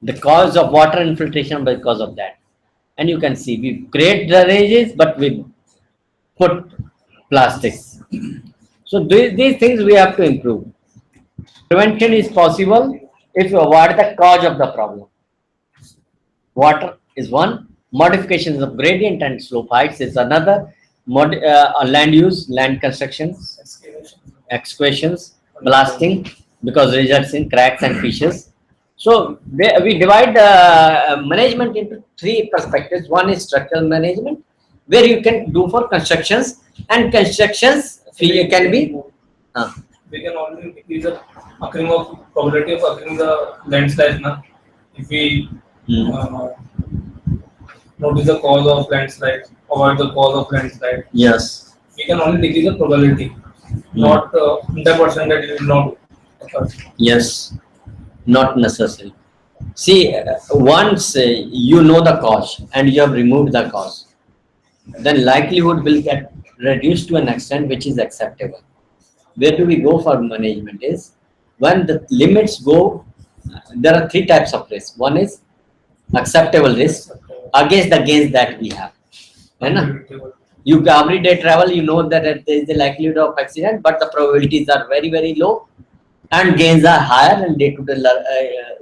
Speaker 3: The cause of water infiltration because of that. And you can see we create drainages, but we put plastics. So these things we have to improve. Prevention is possible if you avoid the cause of the problem. Water is one, modifications of gradient and slope heights is another, land use, land constructions, excavations, blasting, because results in cracks and fissures. So we divide management into three perspectives. One is structural management, where you can do for constructions, and constructions can be.
Speaker 6: We can already decrease the occurring of probability of occurring the landslide now. If we notice the cause of landslide, avoid the cause of landslide,
Speaker 3: Yes.
Speaker 6: we can only decrease the probability, not 100% that it will not occur.
Speaker 3: Yes. Not necessary. See, once you know the cause and you have removed the cause, then likelihood will get reduced to an extent which is acceptable. Where do we go for management is when the limits go, there are three types of risk. One is acceptable risk against the gains that we have. You every day travel, you know that there is the likelihood of accident, but the probabilities are very, very low and gains are higher, and day to day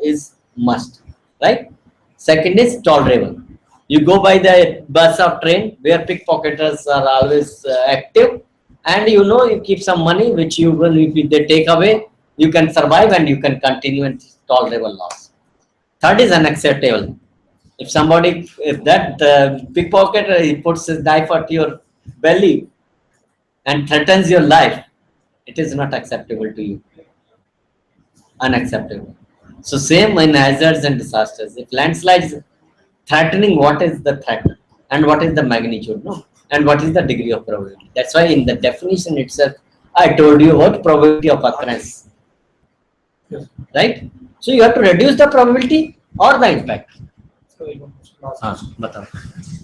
Speaker 3: is must, right? Second is tolerable. You go by the bus or train where pickpocketers are always active, and you know you keep some money which you will, if they take away, you can survive and you can continue and tolerable loss. Third is unacceptable. If somebody, if that pickpocketer, he puts his knife at your belly and threatens your life, it is not acceptable to you. Unacceptable. So same in hazards and disasters. If landslides threatening, what is the threat and what is the magnitude, no, and what is the degree of probability? That's why in the definition itself, I told you what probability of occurrence,
Speaker 6: Yes.
Speaker 3: right? So you have to reduce the probability or the impact. हाँ बताओ.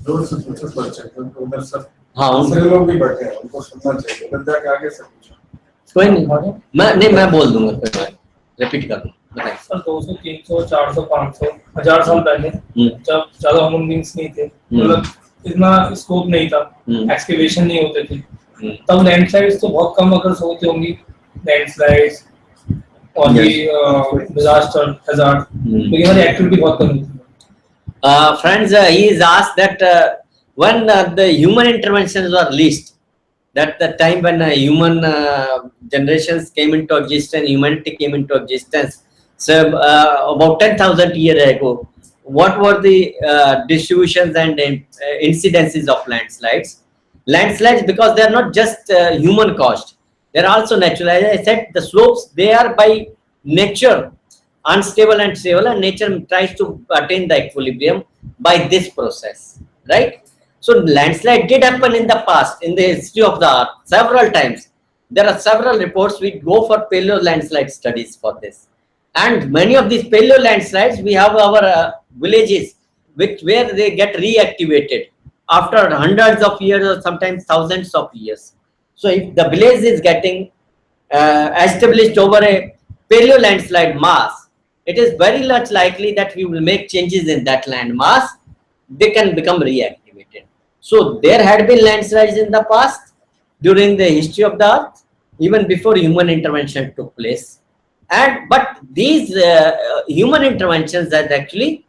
Speaker 7: जोर से पूछो question तो उधर सब
Speaker 3: हाँ
Speaker 7: दूसरे लोग भी बैठे हैं उनको सुनना चाहिए उधर जाके आगे से पूछो.
Speaker 3: कोई नहीं, मैं बोल दूंगा, रिपीट कर दूँ. बताइए.
Speaker 6: सर 200, 300, 400, 500, 1000 साल पहले जब ज्यादा ह्यूमन बींग्स नहीं थे, मतलब इतना स्कोप नहीं था, एक्सकेवेशन नहीं होते थे, तब लैंडस्लाइड्स तो बहुत कम अगर होती होंगी, लैंडस्लाइड्स और भी डिजास्टर हैजार्ड, लेकिन हमारी एक्टिविटी बहुत कम थी.
Speaker 3: Friends, he is asked that when the human interventions were least, that the time when human generations came into existence, humanity came into existence. So about 10,000 years ago, what were the distributions and incidences of landslides? Landslides, because they are not just human caused, they are also natural. As I said, the slopes, they are by nature unstable and stable, and nature tries to attain the equilibrium by this process, right? So landslide did happen in the past, in the history of the earth, several times. There are several reports. We go for paleo landslide studies for this, and many of these paleo landslides, we have our villages where they get reactivated after hundreds of years or sometimes thousands of years. So if the village is getting established over a paleo landslide mass, it is very much likely that we will make changes in that land mass. They can become reactivated. So there had been landslides in the past during the history of the earth. even before human intervention took place. And but these human interventions that actually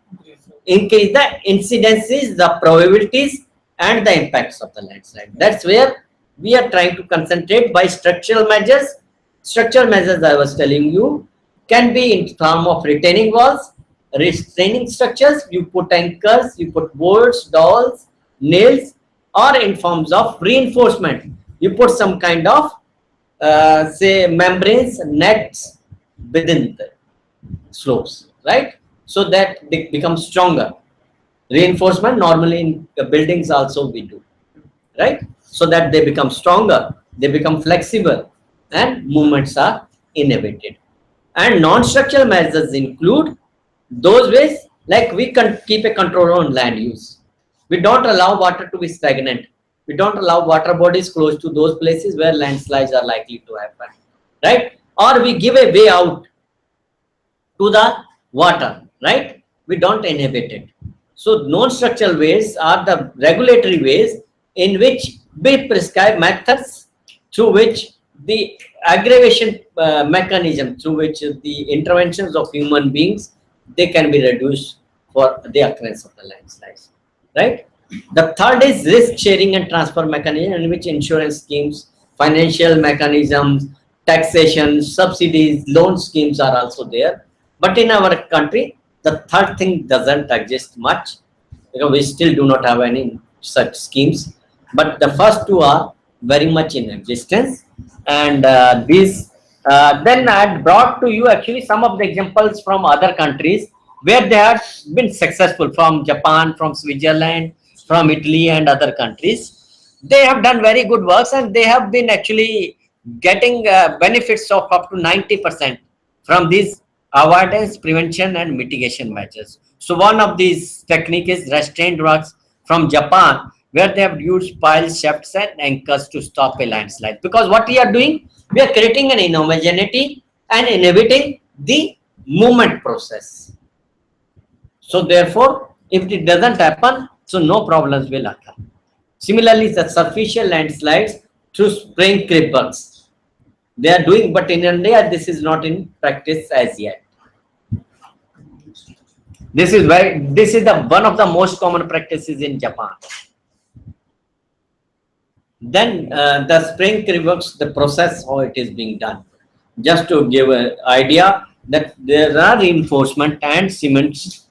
Speaker 3: increase the incidences, the probabilities, and the impacts of the landslide. That's where we are trying to concentrate by structural measures. Structural measures, I was telling you, can be in form of retaining walls, restraining structures. You put anchors, you put bolts, dowels, nails, or in forms of reinforcement. You put some kind of say membranes, nets within the slopes, right? So that they become stronger. Reinforcement normally in the buildings also we do, right? So that they become stronger, they become flexible, and movements are inhibited. And non-structural measures include those ways like we can keep a control on land use. We don't allow water to be stagnant. We don't allow water bodies close to those places where landslides are likely to happen, right? Or we give a way out to the water, right? We don't inhibit it. So non-structural ways are the regulatory ways in which we prescribe methods through which the aggravation mechanism, through which the interventions of human beings, they can be reduced for the occurrence of the landslides, right? The third is risk sharing and transfer mechanism, in which insurance schemes, financial mechanisms, taxation, subsidies, loan schemes are also there. But in our country, the third thing doesn't exist much, because we still do not have any such schemes. But the first two are very much in existence. And then I had brought to you actually some of the examples from other countries where they have been successful, from Japan, from Switzerland, from Italy and other countries. They have done very good works, and they have been actually getting benefits of up to 90% from these avoidance, prevention and mitigation measures. So one of these techniques is restrained works from Japan, where they have used piles, shafts and anchors to stop a landslide. Because what we are doing, we are creating an inhomogeneity and inhibiting the movement process. So therefore, if it doesn't happen, so no problems will occur. Similarly, the superficial landslides through spring creep works, they are doing, but in India this is not in practice as yet. This is the one of the most common practices in Japan. Then the spring creep works, the process how it is being done. Just to give an idea that there are reinforcement and cements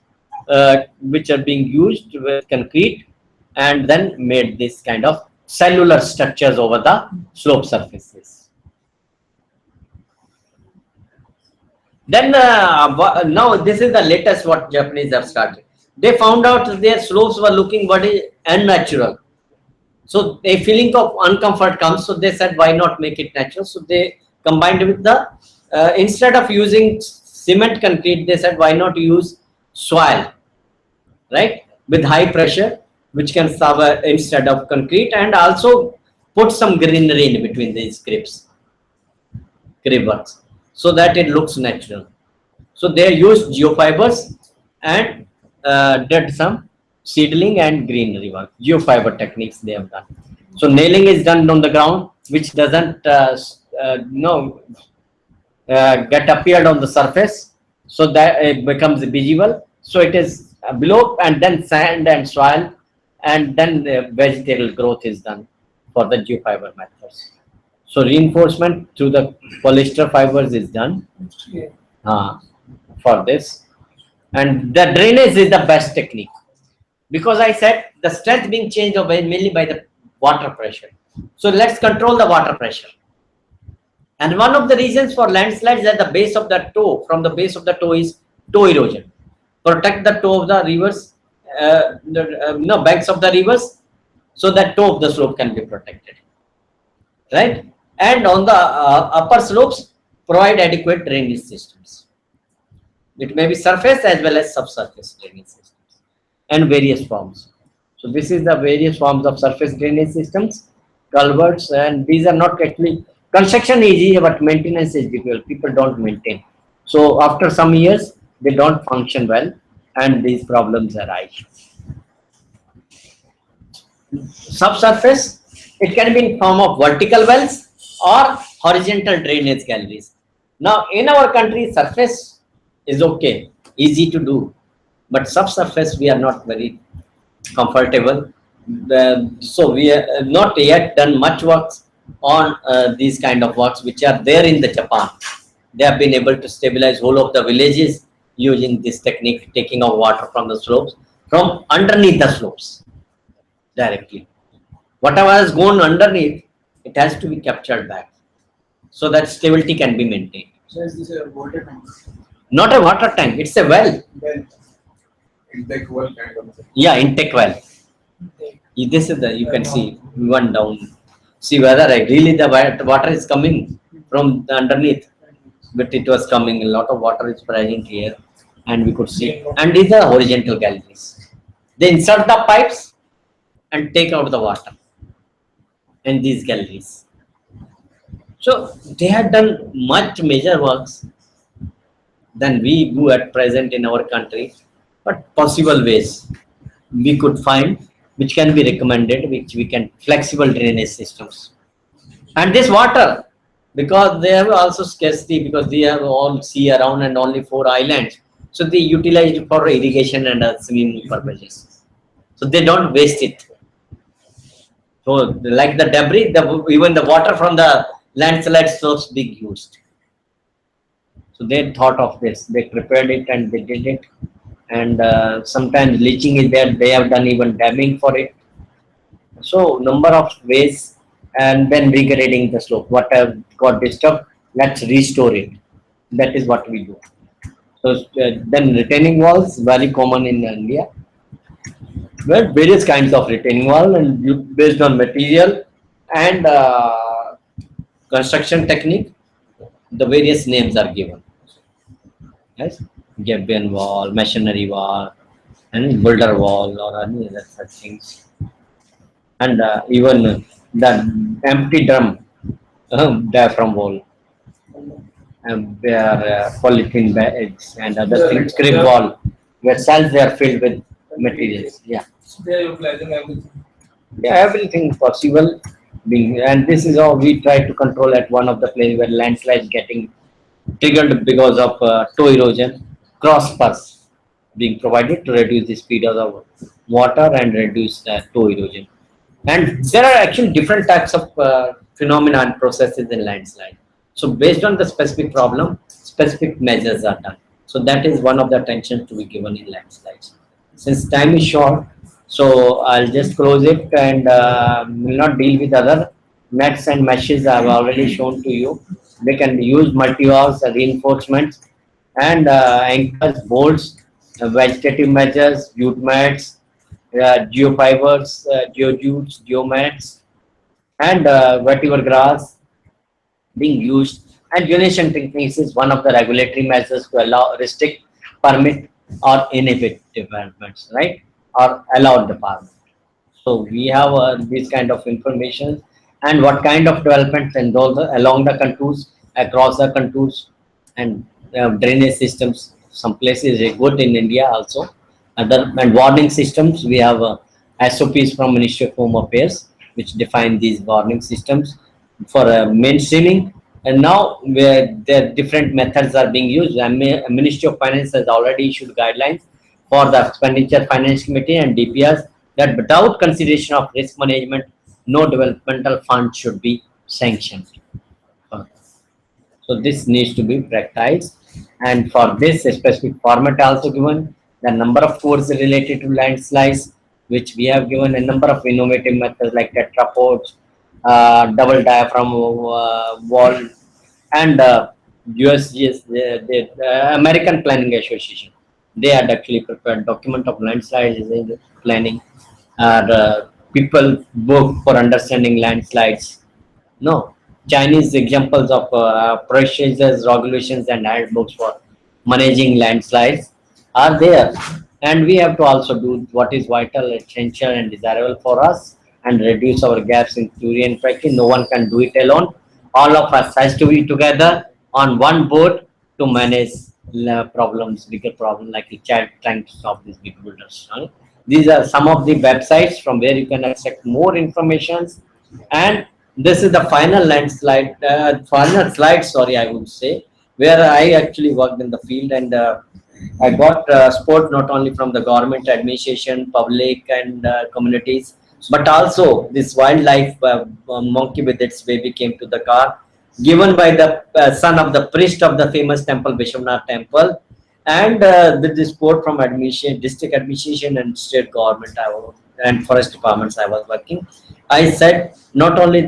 Speaker 3: which are being used with concrete, and then made this kind of cellular structures over the slope surfaces. Then now this is the latest what Japanese have started. They found out their slopes were looking very unnatural. So a feeling of uncomfort comes. So they said, why not make it natural? So they combined with the, instead of using cement concrete, they said, why not use soil, right? With high pressure, which can serve instead of concrete, and also put some greenery in between these creep works, so that it looks natural. So they used geofibers and did some seedling and greenery work. Geofiber techniques they have done. So nailing is done on the ground, which doesn't get appeared on the surface, so that it becomes visible. So it is below, and then sand and soil, and then vegetable growth is done for the geofiber methods. So reinforcement through the polyester fibers is done for this. And the drainage is the best technique, because I said the strength being changed mainly by the water pressure. So let's control the water pressure. And one of the reasons for landslides at the base of the toe, from the base of the toe, is toe erosion. Protect the toe of the rivers, banks of the rivers, so that toe of the slope can be protected, right? And on the upper slopes, provide adequate drainage systems. It may be surface as well as subsurface drainage systems, and various forms. So this is the various forms of surface drainage systems, culverts, and these are not actually, construction is easy, but maintenance is difficult. People don't maintain. So after some years, they don't function well, and these problems arise. Subsurface, it can be in form of vertical wells or horizontal drainage galleries. Now, in our country, surface is okay, easy to do, but subsurface we are not very comfortable. So we have not yet done much works on these kind of works which are there in the Japan. They have been able to stabilize whole of the villages using this technique, taking of water from the slopes, from underneath the slopes directly. Whatever has gone underneath, it has to be captured back so that stability can be maintained.
Speaker 4: So is this a water tank?
Speaker 3: Not a water tank, it's a well.
Speaker 4: Well,
Speaker 1: Intake well kind of thing.
Speaker 3: Yeah, intake well. This is the, you can see one down. See whether really the water is coming from the underneath, but it was coming. A lot of water is present here, and we could see. And these are horizontal galleries. They insert the pipes and take out the water in these galleries. So they had done much major works than we do at present in our country, but possible ways we could find which can be recommended, which we can flexible drainage systems. And this water, because they have also scarcity, because they have all sea around and only 4 islands, so they utilize it for irrigation and swimming purposes. So they don't waste it. So like the debris, even the water from the landslide slopes being used. So they thought of this, they prepared it and they did it. And sometimes leaching is there, they have done even damming for it. So number of ways, and then regrading the slope. What have got disturbed, let's restore it. That is what we do. So then retaining walls, very common in India. Well, various kinds of retaining wall, and based on material and construction technique, the various names are given. Yes, Gabion wall, masonry wall, and boulder wall, or any other such things. And even the empty drum, diaphragm wall, and their polythene bags and other things, crib wall, where cells they are filled with materials. Yeah.
Speaker 6: They are utilizing everything.
Speaker 3: Yeah, everything possible being, and this is how we try to control at one of the places where landslide is getting triggered because of toe erosion, cross spurs being provided to reduce the speed of the water and reduce toe erosion. And there are actually different types of phenomena and processes in landslide. So based on the specific problem, specific measures are done. So that is one of the attention to be given in landslides. Since time is short, so I'll just close it and will not deal with other nets and meshes I have already shown to you. They can use multi-valves, reinforcements, and anchors, bolts, vegetative measures, jute mats, geofibers, geojutes, geomats, and vetiver grass being used. And unison techniques is one of the regulatory measures to allow, restrict, permit, or inhibit developments, right? Or allow development. So we have this kind of information, and what kind of developments and those along the contours, across the contours, and drainage systems. Some places are good in India also. Other and warning systems, we have SOPs from Ministry of Home Affairs which define these warning systems for mainstreaming. And now where the different methods are being used, Ministry of Finance has already issued guidelines for the Expenditure Finance Committee and DPRs that without consideration of risk management, no developmental fund should be sanctioned. So this needs to be practiced, and for this a specific format also given, the number of courses related to landslides, which we have given a number of innovative methods like tetrapods, double diaphragm wall, and USGS, the American Planning Association. They had actually prepared document of landslides planning, people book for understanding landslides. No, Chinese examples of procedures, regulations, and handbooks for managing landslides are there. And we have to also do what is vital, essential, and desirable for us, and reduce our gaps in theory and practice. No one can do it alone. All of us has to be together on one boat to manage problems, bigger problem like a child trying to solve these big boulders. These are some of the websites from where you can extract more information, and This is the final landslide, final slide, sorry, I would say, where I actually worked in the field, and I got support not only from the government administration, public, and communities, but also this wildlife monkey with its baby came to the car, given by the son of the priest of the famous temple, Vishwanath Temple, and with the support from district administration, and state government, and forest departments I was working. I said not only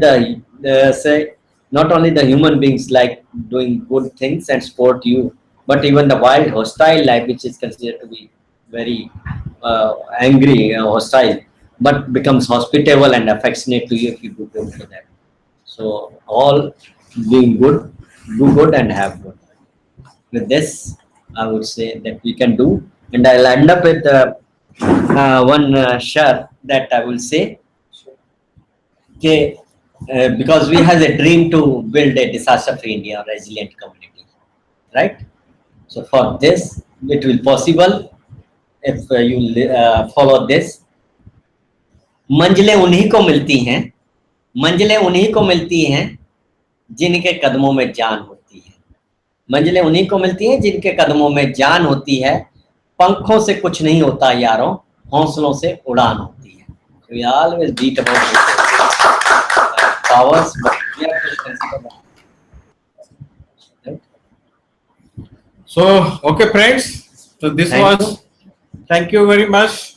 Speaker 3: not only the human beings like doing good things and support you, but even the wild hostile life, which is considered to be very angry, hostile, but becomes hospitable and affectionate to you if you do good for them. So all being good, do good and have good. With this, I would say that we can do, and I'll end up with one share that I will say. Okay, because we have a dream to build a disaster-free India, resilient community, right? So for this, it will possible if you follow this. मंजिलें उन्हीं को मिलती हैं, मंजिलें उन्हीं को मिलती हैं जिनके कदमों में जान होती है, मंजिलें उन्हीं को मिलती हैं जिनके कदमों में जान होती है, पंखों से कुछ नहीं होता यारों, हौसलों से उड़ान होती है. We always beat about powers, but we have to consider that. Right?
Speaker 1: So, okay, friends. So this
Speaker 3: Thank
Speaker 1: was. Thank you very much.